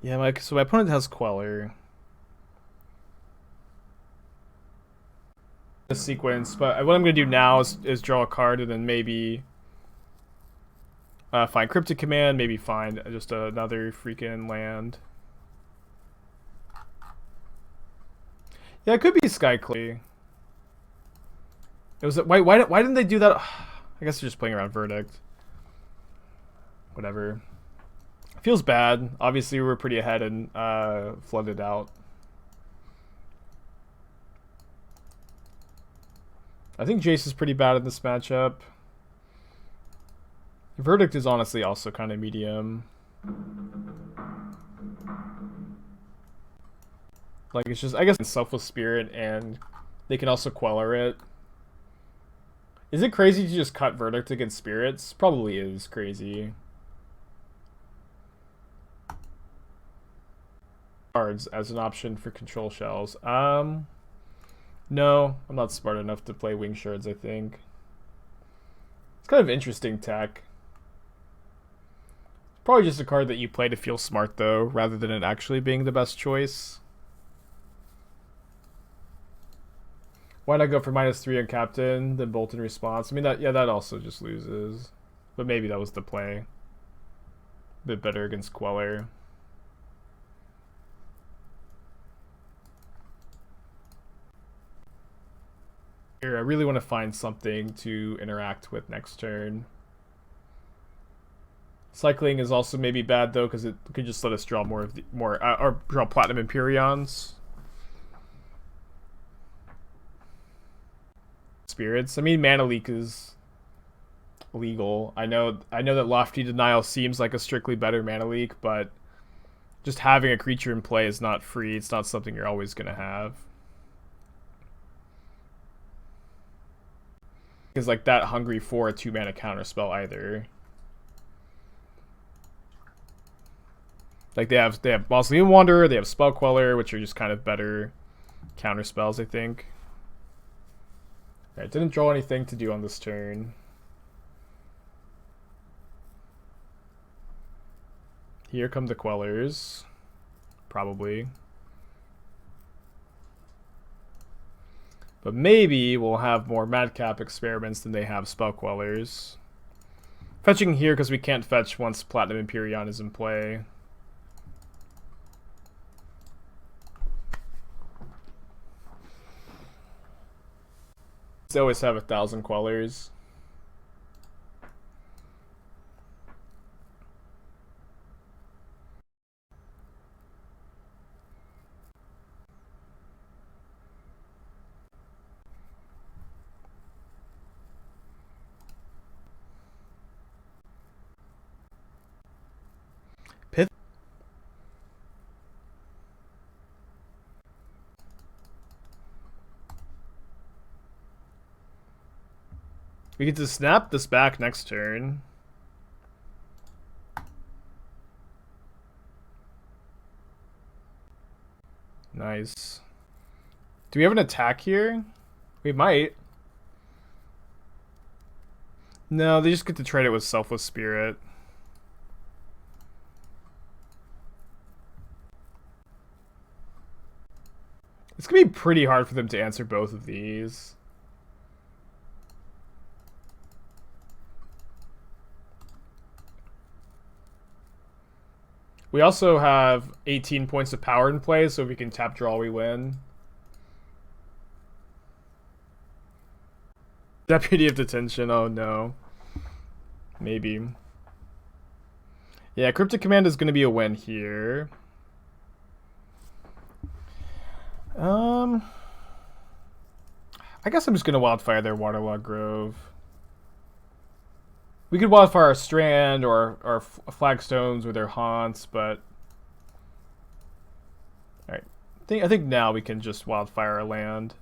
Yeah, so my opponent has Queller. This sequence, but what I'm going to do now is draw a card and then maybe find Cryptic Command, maybe find just another freaking land. Yeah, it could be Skyclave. It was why didn't they do that? I guess they're just playing around Verdict. Whatever. Feels bad. Obviously, we were pretty ahead and flooded out. I think Jace is pretty bad in this matchup. Verdict is honestly also kind of medium. Like, it's just, I guess, Selfless Spirit, and they can also Queller it. Is it crazy to just cut Verdict against Spirits? Probably is crazy. Cards as an option for control shells. No, I'm not smart enough to play Wing Shards, I think. It's kind of interesting tech. Probably just a card that you play to feel smart, though, rather than it actually being the best choice. Why not go for -3 on Captain, then Bolt in response? I mean, that also just loses. But maybe that was the play. A bit better against Queller. Here, I really want to find something to interact with next turn. Cycling is also maybe bad though, because it could just let us draw more of the or draw Platinum Emperions. Spirits. I mean, Mana Leak is legal. I know that Lofty Denial seems like a strictly better Mana Leak, but just having a creature in play is not free. It's not something you're always gonna have. is like that hungry for a 2-mana counterspell either. Like they have Mausoleum Wanderer, they have Spell Queller, which are just kind of better counter spells, I think. Alright, didn't draw anything to do on this turn. Here come the Quellers. Probably. But maybe we'll have more Madcap experiments than they have Spell Quellers. Fetching here because we can't fetch once Platinum Emperion is in play. They always have 1,000 Quellers. Pith. We get to snap this back next turn. Nice. Do we have an attack here? We might. No, they just get to trade it with Selfless Spirit. It's gonna be pretty hard for them to answer both of these. We also have 18 points of power in play, so if we can tap draw, we win. Deputy of Detention, oh no. Maybe. Yeah, Cryptic Command is going to be a win here. I guess I'm just going to Wildfire their Waterlog Grove. We could Wildfire our Strand or Flagstones with their Haunts, but... Alright. I think now we can just Wildfire our land.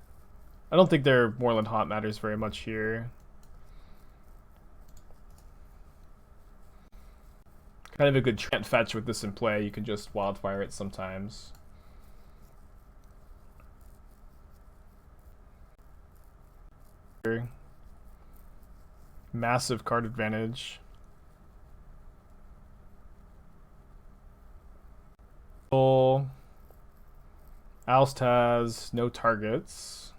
I don't think their Moorland Haunt matters very much here. Kind of a good Trant fetch with this in play. You can just Wildfire it sometimes. Massive card advantage. Alst has no targets.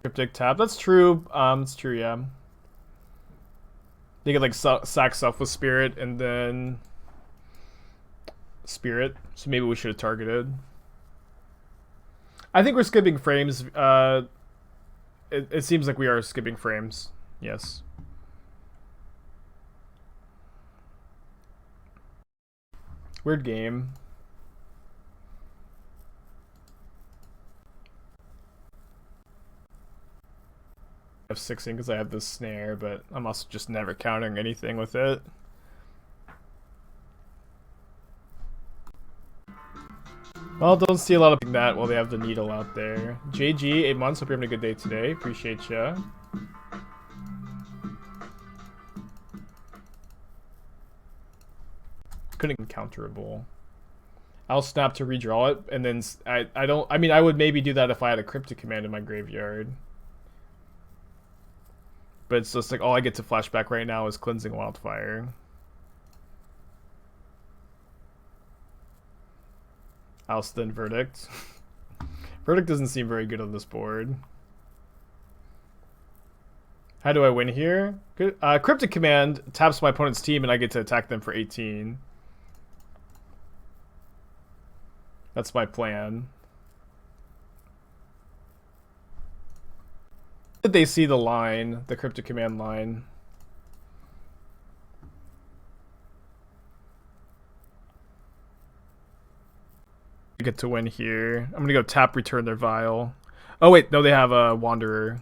Cryptic tap. That's true. It's true, yeah. They could like sack Selfless Spirit and then Spirit. So maybe we should have targeted. I think we're skipping frames. It seems like we are skipping frames. Yes. Weird game. I have 6 in because I have this snare, but I'm also just never countering anything with it. Well, don't see a lot of that while they have the needle out there. JG, 8 months. Hope you're having a good day today. Appreciate ya. Couldn't counterable. I'll snap to redraw it, and then I mean, I would maybe do that if I had a Cryptic Command in my graveyard. But it's just like all I get to flashback right now is Cleansing Wildfire. Alst then Verdict. Verdict doesn't seem very good on this board. How do I win here? Good. Cryptic Command taps my opponent's team and I get to attack them for 18. That's my plan. Did they see the line, the Cryptic Command line? Get to win here. I'm gonna go tap, return their Vial. Oh wait, no, they have a Wanderer.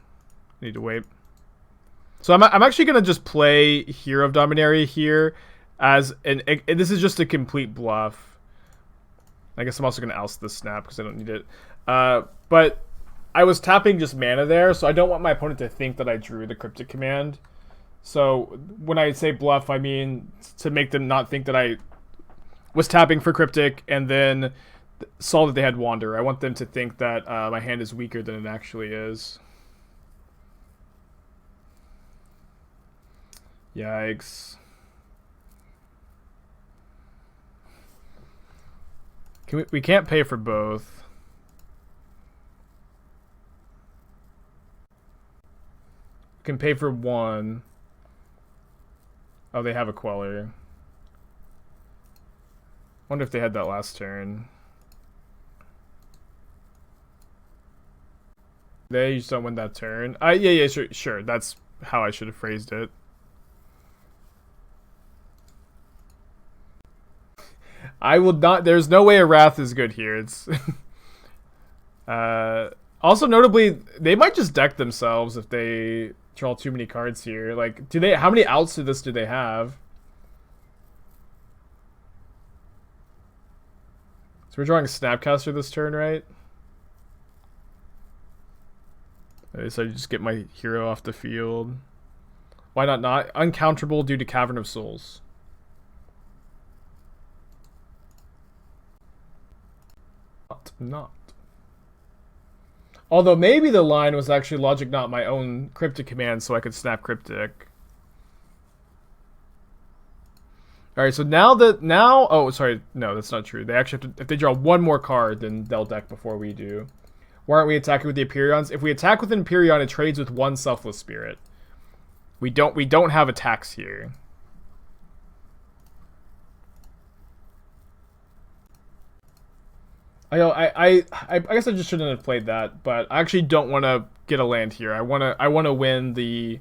Need to wait. So I'm actually gonna just play Hero of Dominaria here as this is just a complete bluff. I guess I'm also gonna oust this snap because I don't need it. But I was tapping just mana there, so I don't want my opponent to think that I drew the Cryptic command. So when I say bluff, I mean to make them not think that I was tapping for Cryptic and then saw that they had Wander. I want them to think that my hand is weaker than it actually is. Yikes. We can't pay for both. We can pay for one. Oh, they have a Queller. Wonder if they had that last turn. They just don't win that turn. Yeah, sure. That's how I should have phrased it. I will not. There's no way a Wrath is good here. It's also notably, they might just deck themselves if they draw too many cards here. Like, do they? How many outs to this do they have? So we're drawing Snapcaster this turn, right? So I just get my hero off the field. Why not? Uncounterable due to Cavern of Souls. Not. Although maybe the line was actually Logic Not my own Cryptic command, so I could snap Cryptic. Alright, so now oh sorry, no, that's not true. They actually have to, if they draw one more card, then they'll deck before we do. Why aren't we attacking with the Emperions? If we attack with an Emperion, it trades with one Selfless Spirit. We don't have attacks here. I guess I just shouldn't have played that, but I actually don't want to get a land here. I want to win the.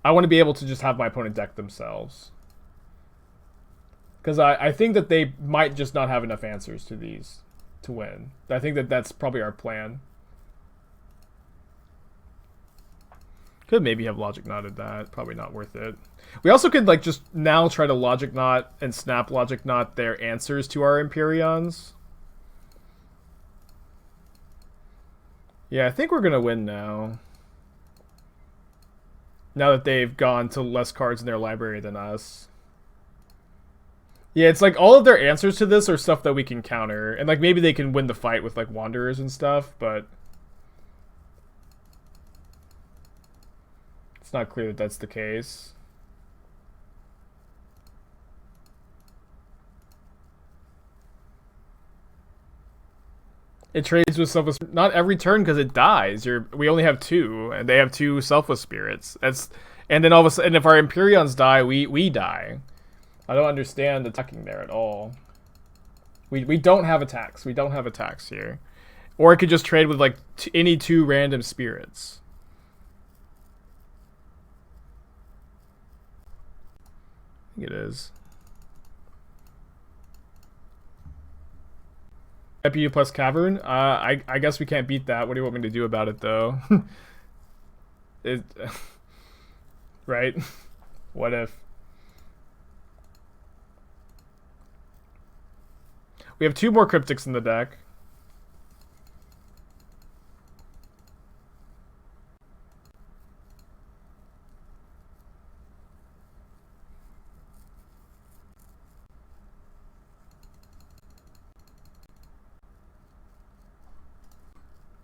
I want to be able to just have my opponent deck themselves, because I think that they might just not have enough answers to these to win. I think that that's probably our plan. Could maybe have Logic Knotted that. Probably not worth it. We also could like just now try to Logic Knot and snap Logic Knot their answers to our Emperions. Yeah, I think we're going to win now. Now that they've gone to less cards in their library than us. Yeah, it's like all of their answers to this are stuff that we can counter. And like maybe they can win the fight with like Wanderers and stuff, but it's not clear that that's the case. It trades with Selfless. Not every turn because it dies. We only have two, and they have two Selfless Spirits. And then all of a sudden, if our Emperions die, we die. I don't understand attacking there at all. We don't have attacks. We don't have attacks here, or I could just trade with like any two random spirits. I think it is. EPU plus Cavern? I guess we can't beat that. What do you want me to do about it, though? Right? What if? We have two more Cryptics in the deck.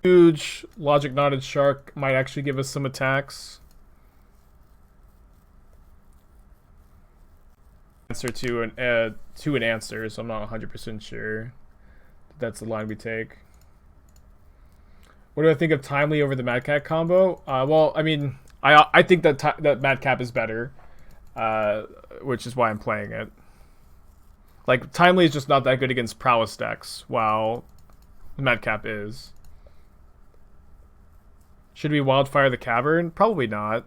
Huge Logic Knotted Shark might actually give us some attacks. Answer to an answer, so I'm not 100% sure that's the line we take. What do I think of Timely over the Madcap combo? Well, I mean, I think that Madcap is better, which is why I'm playing it. Like, Timely is just not that good against Prowess decks, while Madcap is. Should we Wildfire the Cavern? Probably not.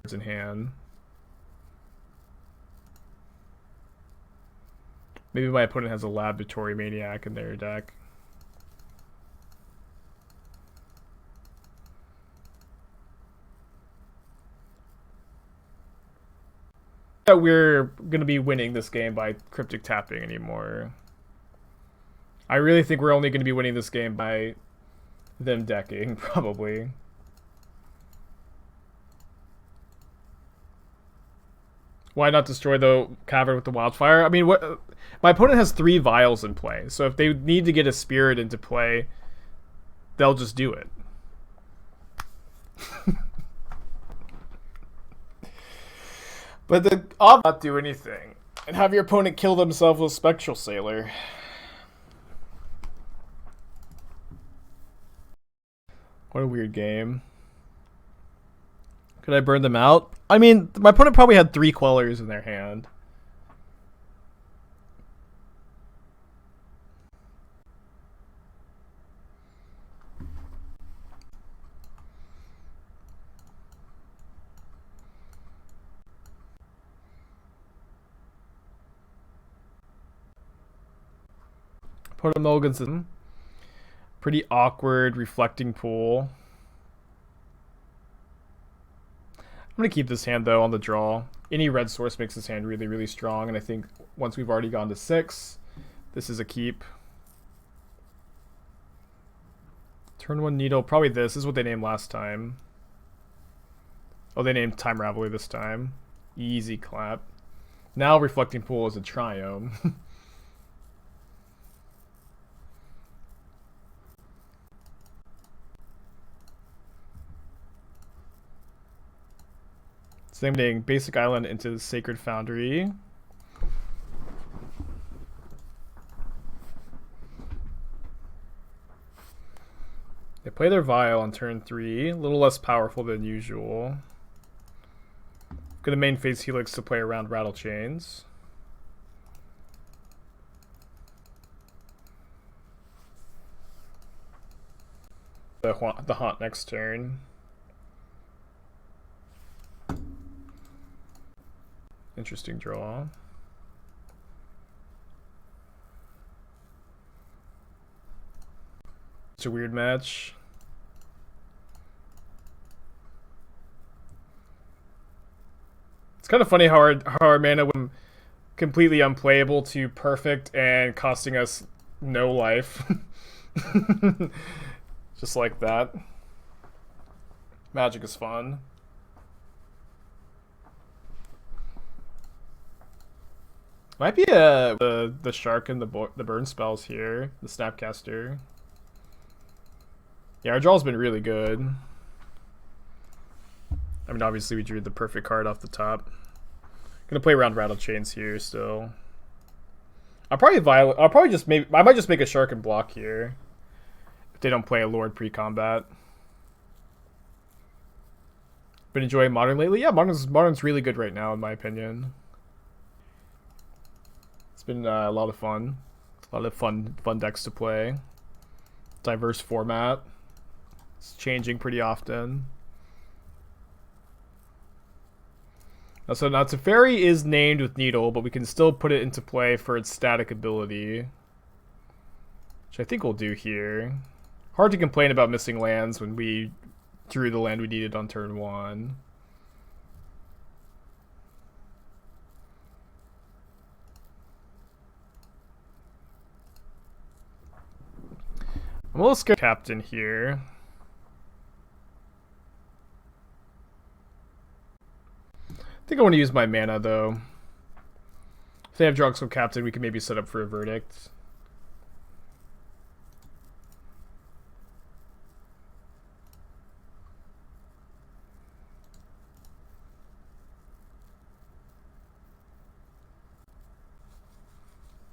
In hand. Maybe my opponent has a Laboratory Maniac in their deck. that we're gonna be winning this game by cryptic tapping anymore. I really think we're only gonna be winning this game by them decking, probably. Why not destroy the cavern with the wildfire? I mean, what? My opponent has 3 vials in play, so if they need to get a spirit into play, they'll just do it. But the not do anything and have your opponent kill themselves with Spectral Sailor. What a weird game. Could I burn them out? I mean, my opponent probably had 3 Quellers in their hand. Put a mulligan system. Pretty awkward reflecting pool. I'm going to keep this hand, though, on the draw. Any red source makes this hand really, really strong, and I think once we've already gone to 6, this is a keep. Turn 1 Needle, probably this. This is what they named last time. Oh, they named Time Ravelry this time. Easy clap. Now Reflecting Pool is a triome. Same thing, Basic Island into the Sacred Foundry. They play their Vial on turn 3, a little less powerful than usual. Gonna main phase Helix to play around Rattle Chains. The Haunt next turn. Interesting draw. It's a weird match. It's kind of funny how our mana went completely unplayable to perfect and costing us no life. Just like that. Magic is fun. Might be the shark and the burn spells here, the Snapcaster. Yeah, our draw's been really good. I mean, obviously we drew the perfect card off the top. Gonna play around Rattle Chains here still. I might just make a shark and block here if they don't play a Lord pre-combat. Been enjoying Modern lately? Yeah, Modern's really good right now in my opinion. It's been a lot of fun. A lot of fun decks to play. Diverse format. It's changing pretty often. So now Teferi is named with Needle, but we can still put it into play for its static ability. Which I think we'll do here. Hard to complain about missing lands when we drew the land we needed on turn 1. I'm a little scared Captain here. I think I want to use my mana, though. If they have Drunksome Captain, we can maybe set up for a Verdict.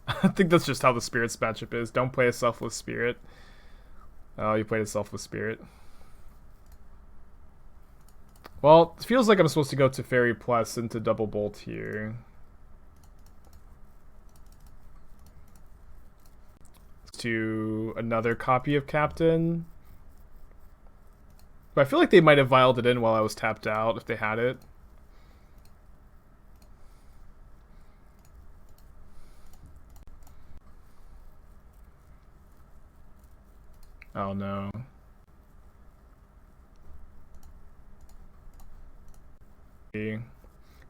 I think that's just how the Spirits matchup is. Don't play a Selfless Spirit. Oh, you played a Selfless Spirit. Well, it feels like I'm supposed to go to Fairy Plus into Double Bolt here. To another copy of Captain. But I feel like they might have vialed it in while I was tapped out if they had it. Oh no.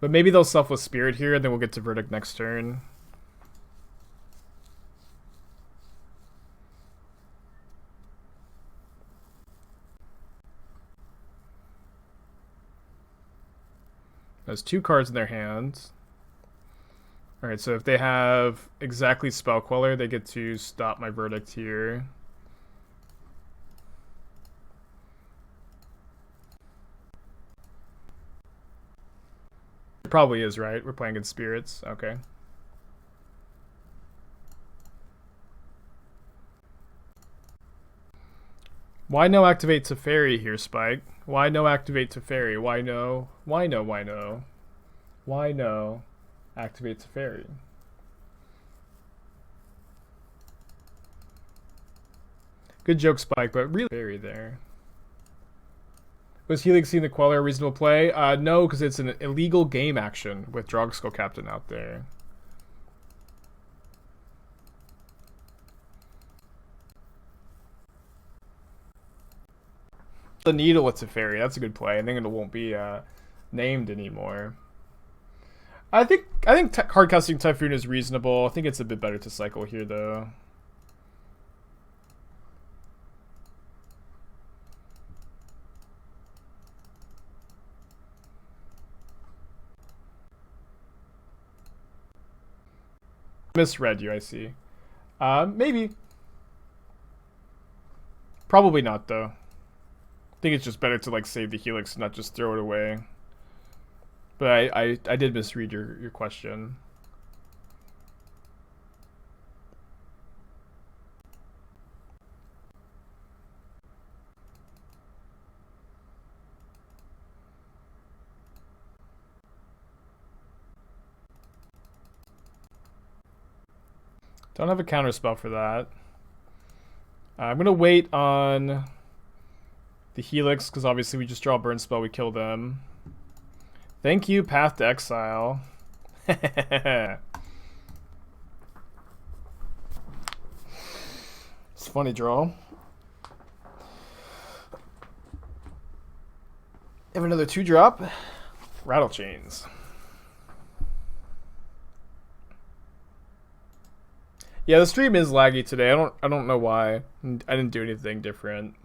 But maybe they'll Selfless Spirit here, and then we'll get to Verdict next turn. There's 2 cards in their hands. Alright, so if they have exactly Spell Queller, they get to stop my Verdict here. It probably is, right? We're playing against spirits. Okay. Why no activate Teferi here, Spike? Why no activate Teferi? Why no? Why no? Why no? Why no activate Teferi? Good joke, Spike, but really Teferi there. Was Helix seeing the Queller a reasonable play? No, because it's an illegal game action with Drogsko Captain out there. The Needle with Teferi, that's a good play. I think it won't be named anymore. I think card casting Typhoon is reasonable. I think it's a bit better to cycle here though. Misread you, I see. Maybe. Probably not though. I think it's just better to like save the Helix and not just throw it away. But I did misread your question. Don't have a counter spell for that. I'm gonna wait on the Helix because obviously we just draw a burn spell, we kill them. Thank you, Path to Exile. It's a funny draw. Have another 2-drop. Rattle Chains. Yeah, the stream is laggy today. I don't know why. I didn't do anything different.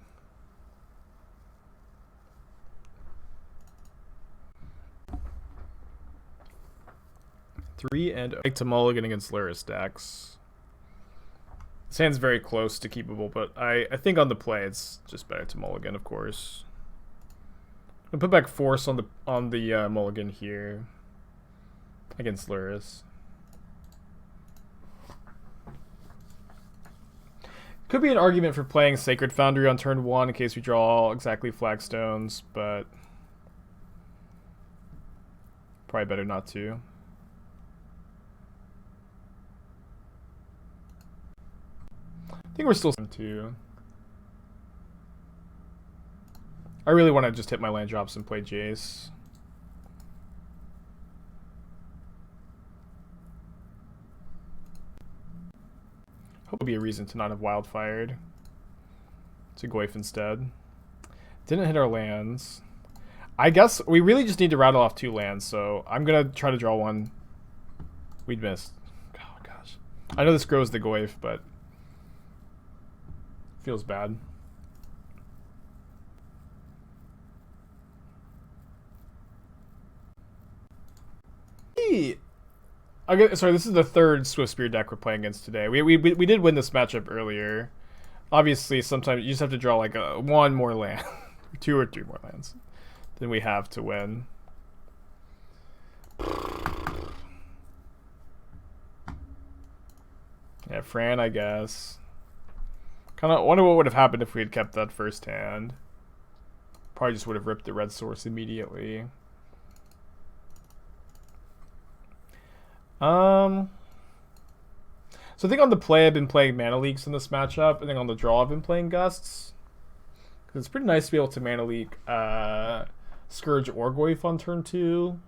Three and like to mulligan against Luris decks. This hand's very close to keepable, but I think on the play it's just better to mulligan, of course. I'll put back Force on the mulligan here against Luris. Could be an argument for playing Sacred Foundry on turn 1 in case we draw exactly Flagstones, but probably better not to. I think we're still 2. I really want to just hit my land drops and play Jace. Hope it'll be a reason to not have Wildfired. To Goyf instead. Didn't hit our lands. I guess we really just need to rattle off 2 lands, so I'm gonna try to draw one. We'd missed. Oh gosh. I know this grows the Goyf, but feels bad. Okay, sorry, this is the 3rd Swiftspear deck we're playing against today. We did win this matchup earlier. Obviously, sometimes you just have to draw like one more land, 2 or 3 more lands than we have to win. Yeah, Fran, I guess. Kind of wonder what would have happened if we had kept that first hand. Probably just would have ripped the red source immediately. So I think on the play I've been playing Mana Leaks in this matchup. I think on the draw I've been playing Gusts. Because it's pretty nice to be able to Mana Leak Scourge or Goyf on turn 2.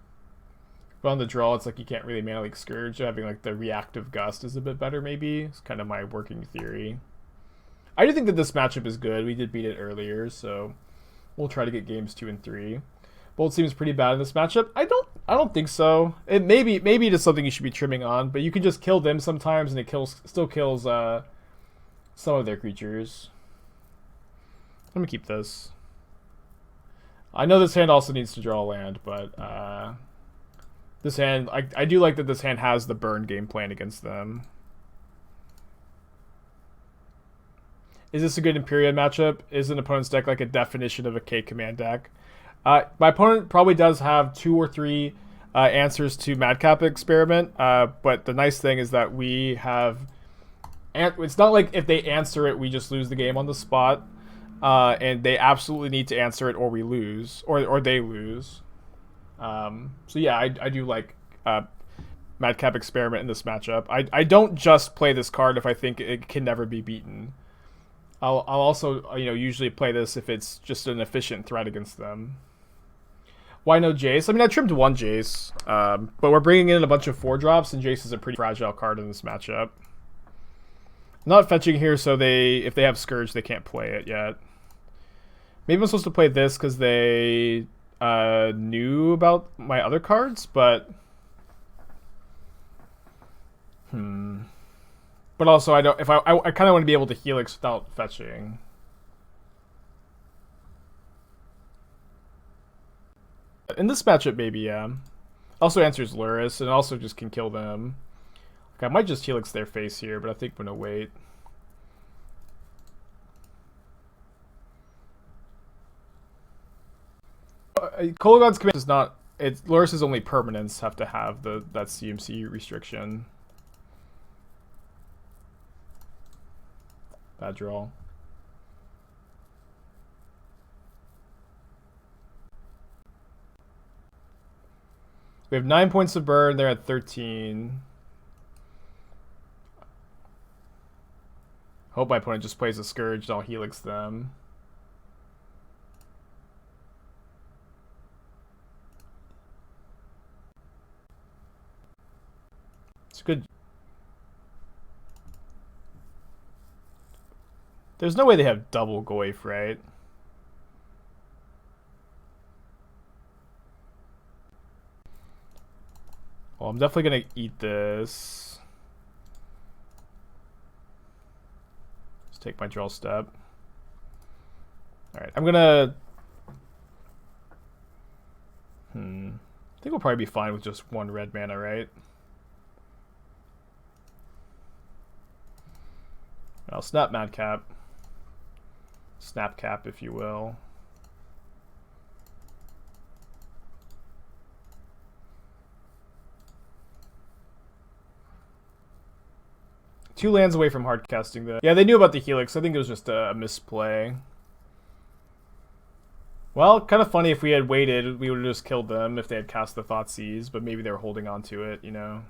But on the draw it's like you can't really Mana Leak Scourge. Having like the reactive Gust is a bit better maybe. It's kind of my working theory. I do think that this matchup is good. We did beat it earlier, so we'll try to get games 2 and 3. Bolt seems pretty bad in this matchup. I don't I don't think so. Maybe it is something you should be trimming on, but you can just kill them sometimes, and it still kills some of their creatures. Let me keep this. I know this hand also needs to draw a land, but this hand, I do like that this hand has the burn game plan against them. Is this a good Emperion matchup? Is an opponent's deck like a definition of a K command deck? My opponent probably does have 2 or 3 answers to Madcap Experiment, but the nice thing is that we have... It's not like if they answer it, we just lose the game on the spot. And they absolutely need to answer it or we lose. Or they lose. So yeah, I do like Madcap Experiment in this matchup. I don't just play this card if I think it can never be beaten. I'll also usually play this if it's just an efficient threat against them. Why no Jace? I mean, I trimmed 1 Jace, but we're bringing in a bunch of 4-drops, and Jace is a pretty fragile card in this matchup. I'm not fetching here, so if they have Scourge, they can't play it yet. Maybe I'm supposed to play this because they knew about my other cards, but... But also, I don't. If I kind of want to be able to Helix without fetching. In this matchup, maybe, yeah. Also answers Luris, and also just can kill them. Like, I might just Helix their face here, but I think I'm gonna wait. Kolaghan's command does not. Luris's only permanents have to have that CMC restriction. Bad draw. We have 9 points of burn. They're at 13. Hope my opponent just plays a Scourge and I'll Helix them. It's good. There's no way they have double Goyf, right? Well, I'm definitely gonna eat this. Let's take my draw step. Alright, I'm gonna... I think we'll probably be fine with just 1 red mana, right? I'll snap Madcap. Snapcap, if you will. Two lands away from hardcasting the... Yeah, they knew about the Helix. I think it was just a misplay. Well, kind of funny if we had waited, we would have just killed them if they had cast the Thoughtseize, but maybe they were holding on to it, you know?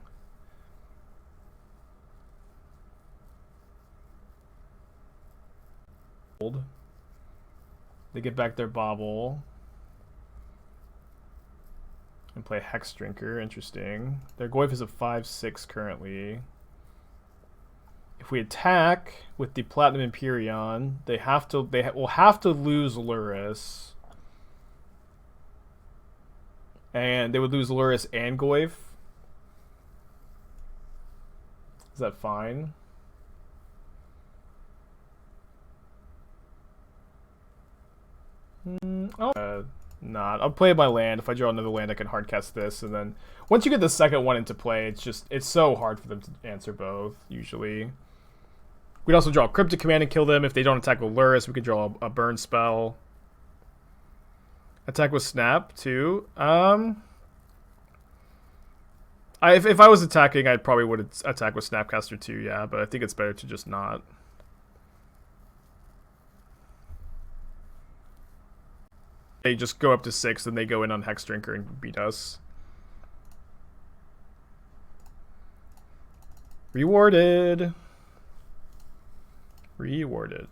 They get back their Bobble. And play Hex Drinker, interesting. Their Goyf is a 5/6 currently. If we attack with the Platinum Emperion, they will have to lose Luris. And they would lose Luris and Goyf. Is that fine? Not. I'll play my land. If I draw another land, I can hardcast this, and then once you get the second one into play, it's so hard for them to answer both. Usually, we'd also draw a Cryptic Command and kill them. If they don't attack with Luris, we could draw a burn spell. Attack with Snap too. If I was attacking, I probably would attack with Snapcaster too. Yeah, but I think it's better to just not. They just go up to 6, and they go in on Hex Drinker and beat us. Rewarded. Rewarded.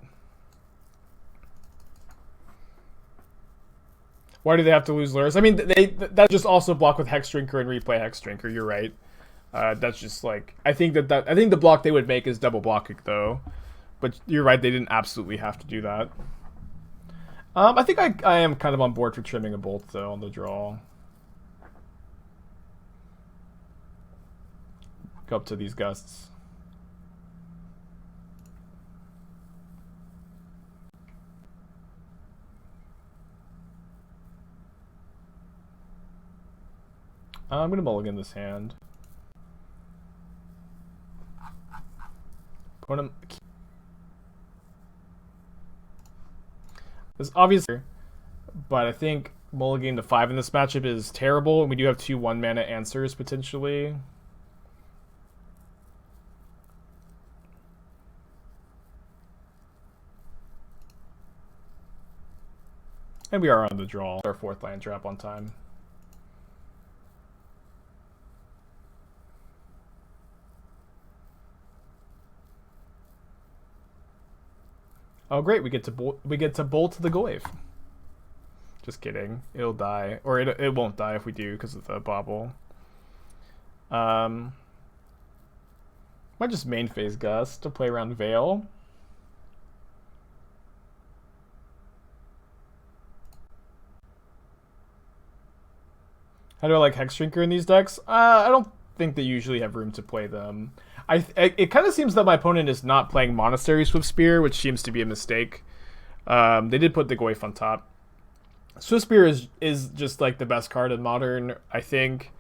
Why do they have to lose Luris? I mean, that just also block with Hex Drinker and replay Hex Drinker. You're right. That's just like I think the block they would make is double blocking though, but you're right. They didn't absolutely have to do that. I think I am kind of on board for trimming a bolt though on the draw. Go up to these gusts. I'm gonna mulligan this hand. Put him. This obviously, but I think mulliganing to 5 in this matchup is terrible, and we do have 2 1-mana answers potentially. And we are on the draw. Our 4th land trap on time. Oh great, we get to bolt the Goyf. Just kidding. It'll die, or it won't die if we do because of the bobble. Might just main phase Gust to play around Veil. How do I like Hex Drinker in these decks? I don't think they usually have room to play them. It kind of seems that my opponent is not playing Monastery Swiftspear, which seems to be a mistake. They did put the Goyf on top. Swiftspear is just like the best card in Modern, I think.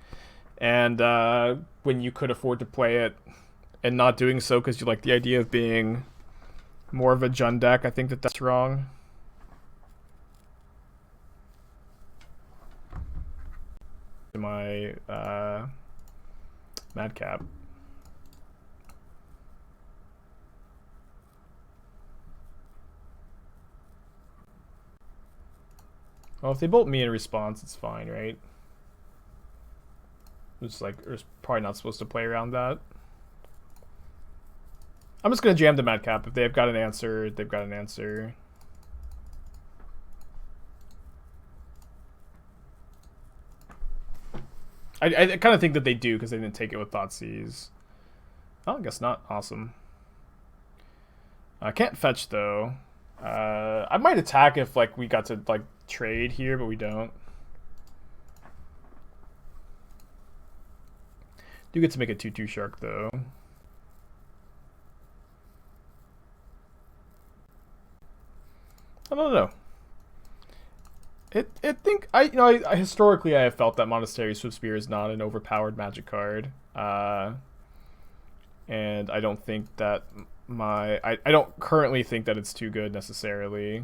And when you could afford to play it and not doing so because you like the idea of being more of a Jund deck, I think that's wrong. My Madcap. Well, if they bolt me in response, it's fine, right? It's like, we're probably not supposed to play around that. I'm just gonna jam the Madcap. If they've got an answer, they've got an answer. I kind of think that they do because they didn't take it with Thoughtseize. Oh, I guess not. Awesome. I can't fetch though. I might attack if like we got to like trade here, but we don't. Do get to make a 2/2 shark though. I don't know. I historically I have felt that Monastery Swiftspear is not an overpowered Magic card, and I don't think that I don't currently think that it's too good necessarily.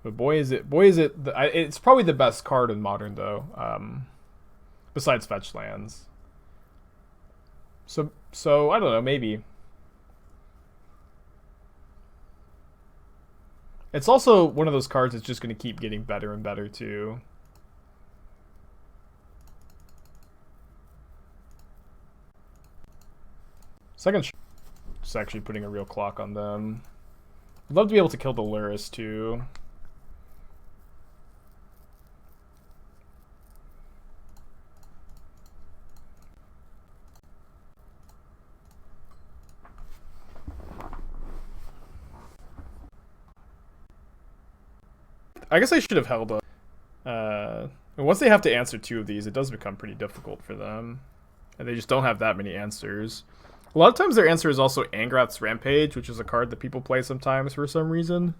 But boy is it it's probably the best card in Modern though, besides fetch lands. So I don't know, maybe. It's also one of those cards that's just going to keep getting better and better, too. Second, just actually putting a real clock on them. I'd love to be able to kill the Luris, too. I guess I should have held up. Once they have to answer 2 of these, it does become pretty difficult for them. And they just don't have that many answers. A lot of times their answer is also Angrath's Rampage, which is a card that people play sometimes for some reason.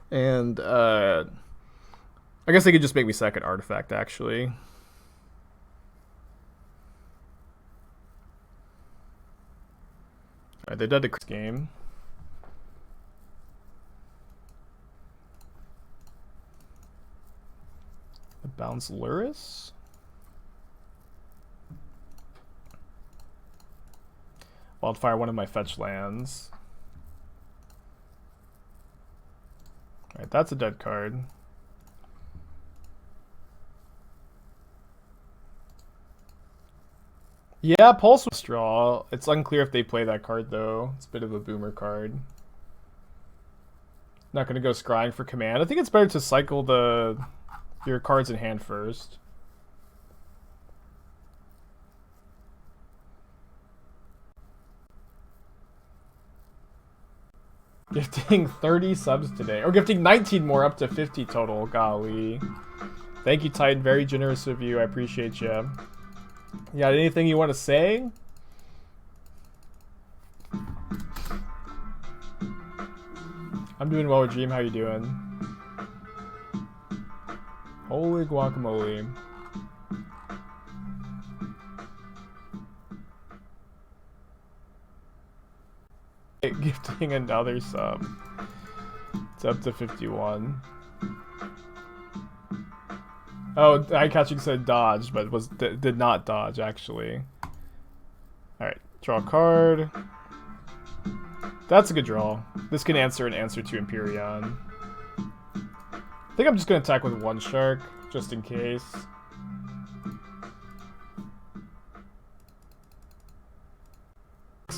And I guess they could just make me second Artifact, actually. Alright, they did the game. Bounce Luris. Wildfire one of my fetch lands. Alright, that's a dead card. Yeah, Pulse Straw. It's unclear if they play that card though. It's a bit of a boomer card. Not gonna go scrying for command. I think it's better to cycle your cards in hand first. Gifting 30 subs today. Or gifting 19 more, up to 50 total. Golly. Thank you, Titan. Very generous of you. I appreciate you. You got anything you want to say? I'm doing well, Dream. How you doing? Holy guacamole. Gifting another sub. It's up to 51. Oh, eye-catching said dodge, but did not dodge, actually. Alright, draw a card. That's a good draw. This can answer an answer to Emperion. I think I'm just going to attack with one shark, just in case.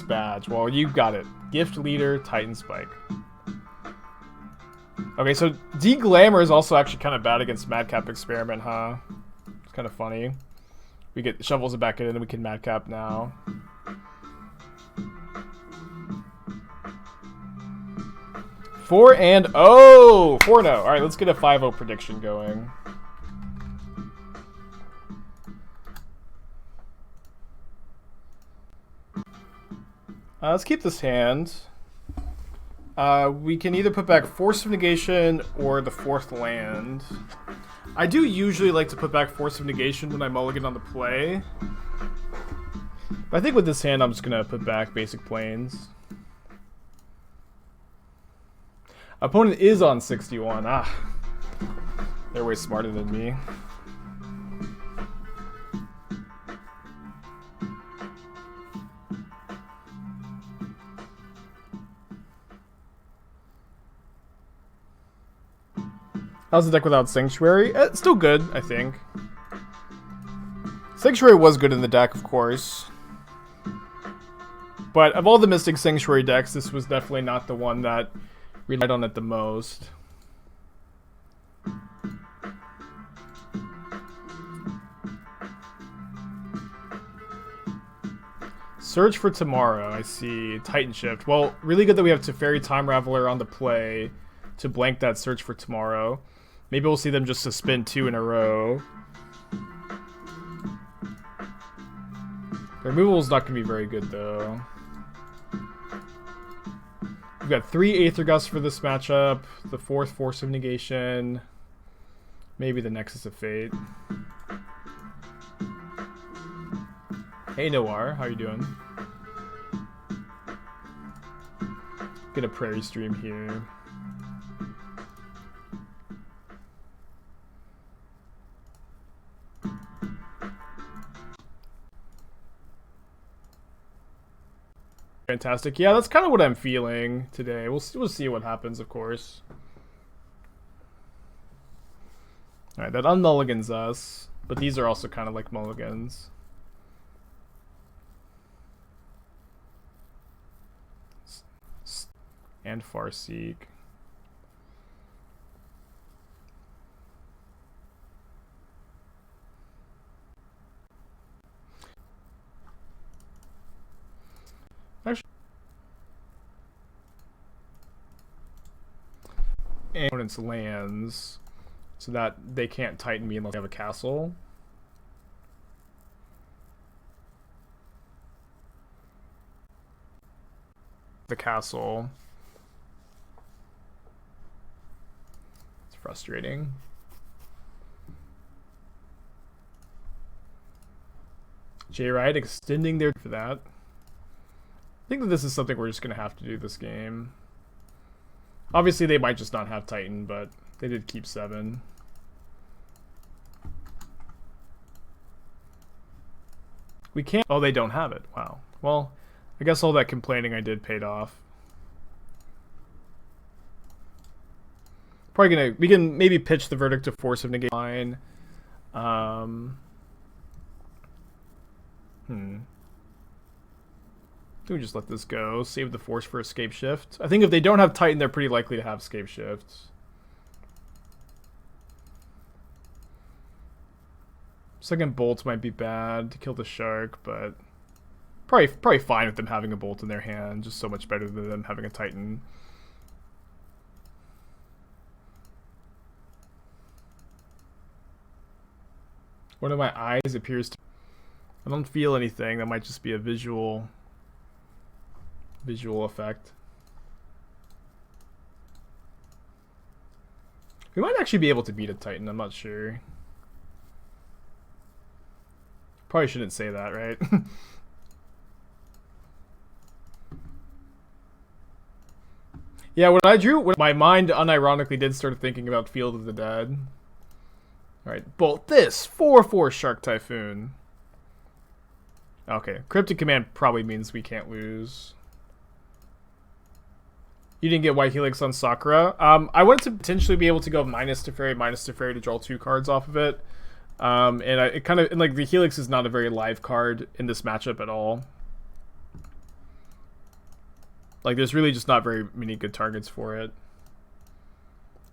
Badge. Well, you got it. Gift Leader, Titan Spike. Okay, so D-Glamour is also actually kind of bad against Madcap Experiment, huh? It's kind of funny. We get shovels it back in and we can Madcap now. Four and oh! 4-0. Alright, let's get a 5-0 prediction going. Let's keep this hand. We can either put back Force of Negation or the 4th land. I do usually like to put back Force of Negation when I mulligan on the play. But I think with this hand, I'm just going to put back Basic Plains. Opponent is on 61. Ah. They're way smarter than me. How's the deck without Sanctuary? It's still good, I think. Sanctuary was good in the deck, of course. But of all the Mystic Sanctuary decks, this was definitely not the one that relied on it the most. Search for Tomorrow, I see. Titan Shift. Well, really good that we have Teferi Time Raveler on the play to blank that Search for Tomorrow. Maybe we'll see them just suspend 2 in a row. The removal is not going to be very good, though. We've got 3 Aether Gusts for this matchup. The 4th Force of Negation. Maybe the Nexus of Fate. Hey, Noir. How you doing? Get a Prairie Stream here. Fantastic. Yeah, that's kind of what I'm feeling today. We'll see what happens, of course. Alright, that unmulligans us. But these are also kind of like mulligans. And Farseek. Actually, and opponent's lands, so that they can't Titan me unless they have a castle. The castle. It's frustrating. J-Ride extending their for that. I think that this is something we're just going to have to do this game. Obviously, they might just not have Titan, but they did keep 7. We can't... Oh, they don't have it. Wow. Well, I guess all that complaining I did paid off. Probably gonna... We can maybe pitch the Verdict of Force of Negation. I think we just let this go. Save the Force for Escape Shift. I think if they don't have Titan, they're pretty likely to have Escape Shifts. Second Bolt might be bad to kill the Shark, but probably fine with them having a Bolt in their hand. Just so much better than them having a Titan. One of my eyes appears to... I don't feel anything. That might just be a visual effect. We might actually be able to beat a Titan. I'm not sure. Probably shouldn't say that, right? Yeah, when I drew, my mind unironically did start thinking about Field of the Dead. Alright, bolt this! 4/4 Shark Typhoon. Okay, Cryptic Command probably means we can't lose. You didn't get White Helix on Sakura. I wanted to potentially be able to go minus Teferi to draw 2 cards off of it. And it kind of, like, the Helix is not a very live card in this matchup at all. Like, there's really just not very many good targets for it.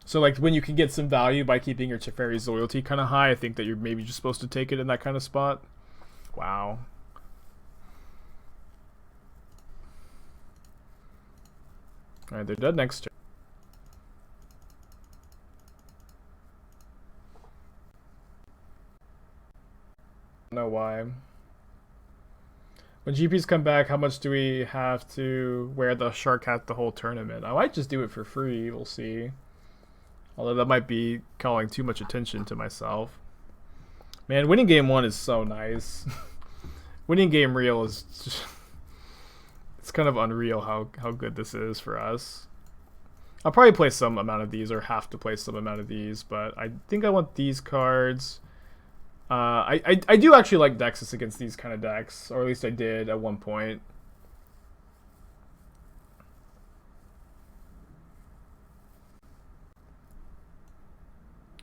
So, like, when you can get some value by keeping your Teferi's loyalty kind of high, I think that you're maybe just supposed to take it in that kind of spot. Wow. Alright, they're dead next turn. I don't know why. When GPs come back, how much do we have to wear the shark hat the whole tournament? I might just do it for free, we'll see. Although that might be calling too much attention to myself. Man, winning game 1 is so nice. Winning game real is just... It's kind of unreal how good this is for us. I'll probably play some amount of these, or have to play some amount of these, but I think I want these cards. I do actually like Dexus against these kind of decks, or at least I did at one point.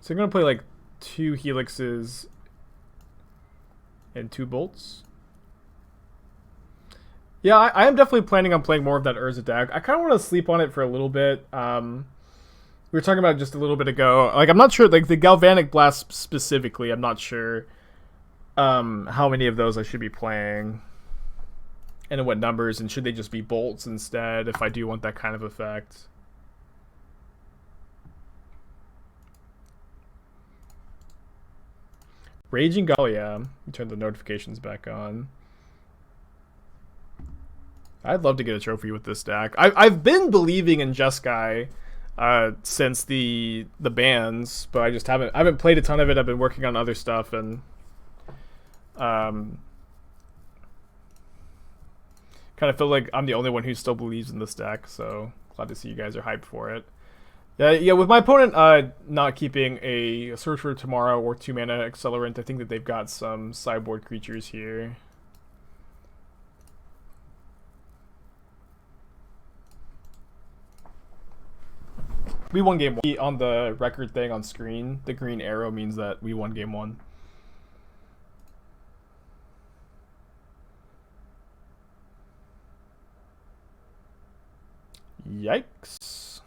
So I'm going to play like 2 Helixes and 2 Bolts. Yeah, I am definitely planning on playing more of that Urza deck. I kind of want to sleep on it for a little bit. We were talking about it just a little bit ago. Like, I'm not sure, like, the Galvanic Blast specifically, I'm not sure how many of those I should be playing. And in what numbers, and should they just be bolts instead if I do want that kind of effect. Raging Gall, yeah. Turn the notifications back on. I'd love to get a trophy with this deck. I've been believing in Jeskai since the bans, but I haven't played a ton of it. I've been working on other stuff, and kind of feel like I'm the only one who still believes in this deck. So glad to see you guys are hyped for it. Yeah, with my opponent not keeping a Search for Tomorrow or 2-mana Accelerant, I think that they've got some sideboard creatures here. We won game 1. On the record thing on screen, the green arrow means that we won game 1. Yikes.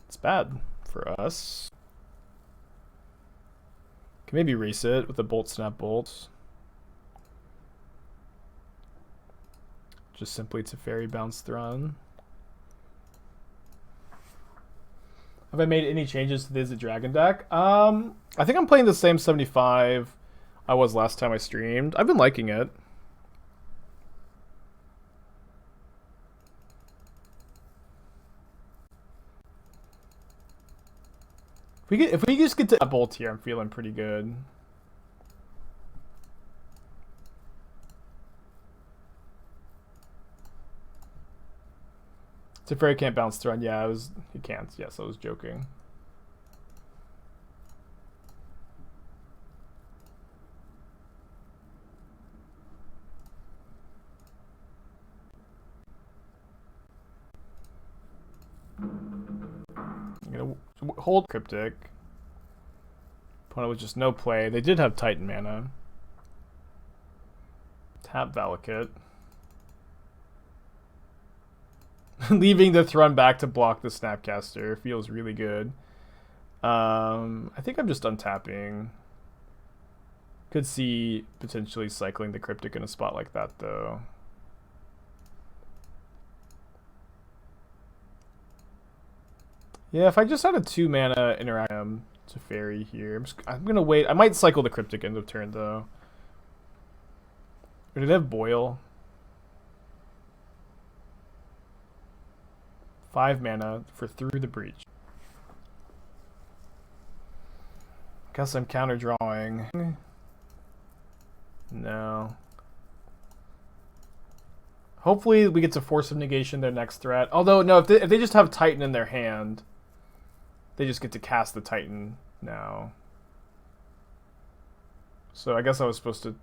It's bad for us. Can maybe race it with a Bolt Snap Bolt. Just simply to Fairy Bounce Thrun. Have I made any changes to the Izzet Dragon deck? I think I'm playing the same 75 I was last time I streamed. I've been liking it. If we just get to a bolt here, I'm feeling pretty good. Teferi can't bounce Thrun. Yeah, he can't. Yes, I was joking. I'm gonna hold Cryptic. Opponent was just no play. They did have Titan mana. Tap Valakut. Leaving the Thrun back to block the Snapcaster feels really good. I think I'm just untapping. Could see potentially cycling the Cryptic in a spot like that, though. Yeah, if I just had a 2-mana interact It's a fairy here. I'm gonna wait. I might cycle the Cryptic end of turn though. Or did they have Boil? 5 mana for Through the Breach. Guess I'm counter drawing. No. Hopefully we get to Force of Negation their next threat. Although no, if they just have Titan in their hand, they just get to cast the Titan now. So I guess I was supposed to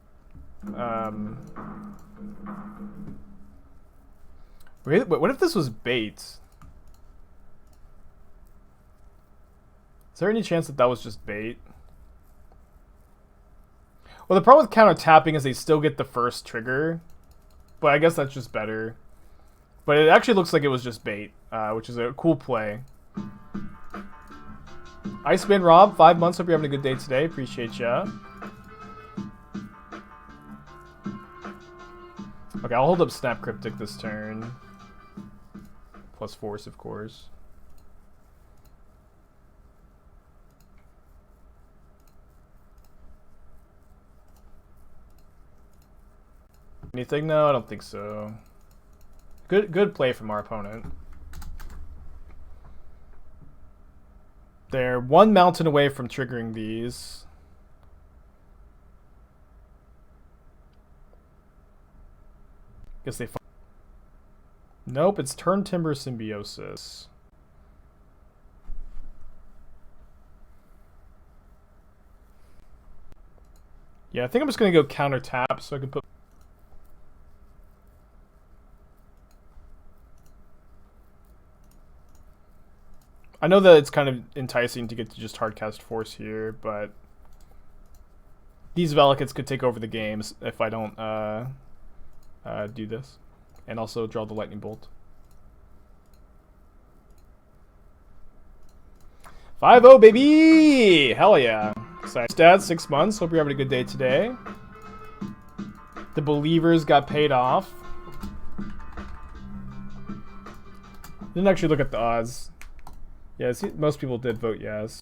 wait, what if this was bait? Is there any chance that that was just bait? Well, the problem with counter tapping is they still get the first trigger, but I guess that's just better. But it actually looks like it was just bait, which is a cool play. Iceman Rob, 5 months. Hope you're having a good day today. Appreciate ya. Okay, I'll hold up Snap Cryptic this turn. Plus Force, of course. Anything? No, I don't think so. Good play from our opponent. They're 1 mountain away from triggering these. Guess they. Nope, it's Turn Timber Symbiosis. Yeah, I think I'm just gonna go counter tap so I can put. I know that it's kind of enticing to get to just hardcast Force here, but these Velicates could take over the games if I don't do this. And also draw the Lightning Bolt. 5-0, baby! Hell yeah. Excited. Stats, 6 months. Hope you're having a good day today. The Believers got paid off. Didn't actually look at the odds. Yeah, most people did vote yes.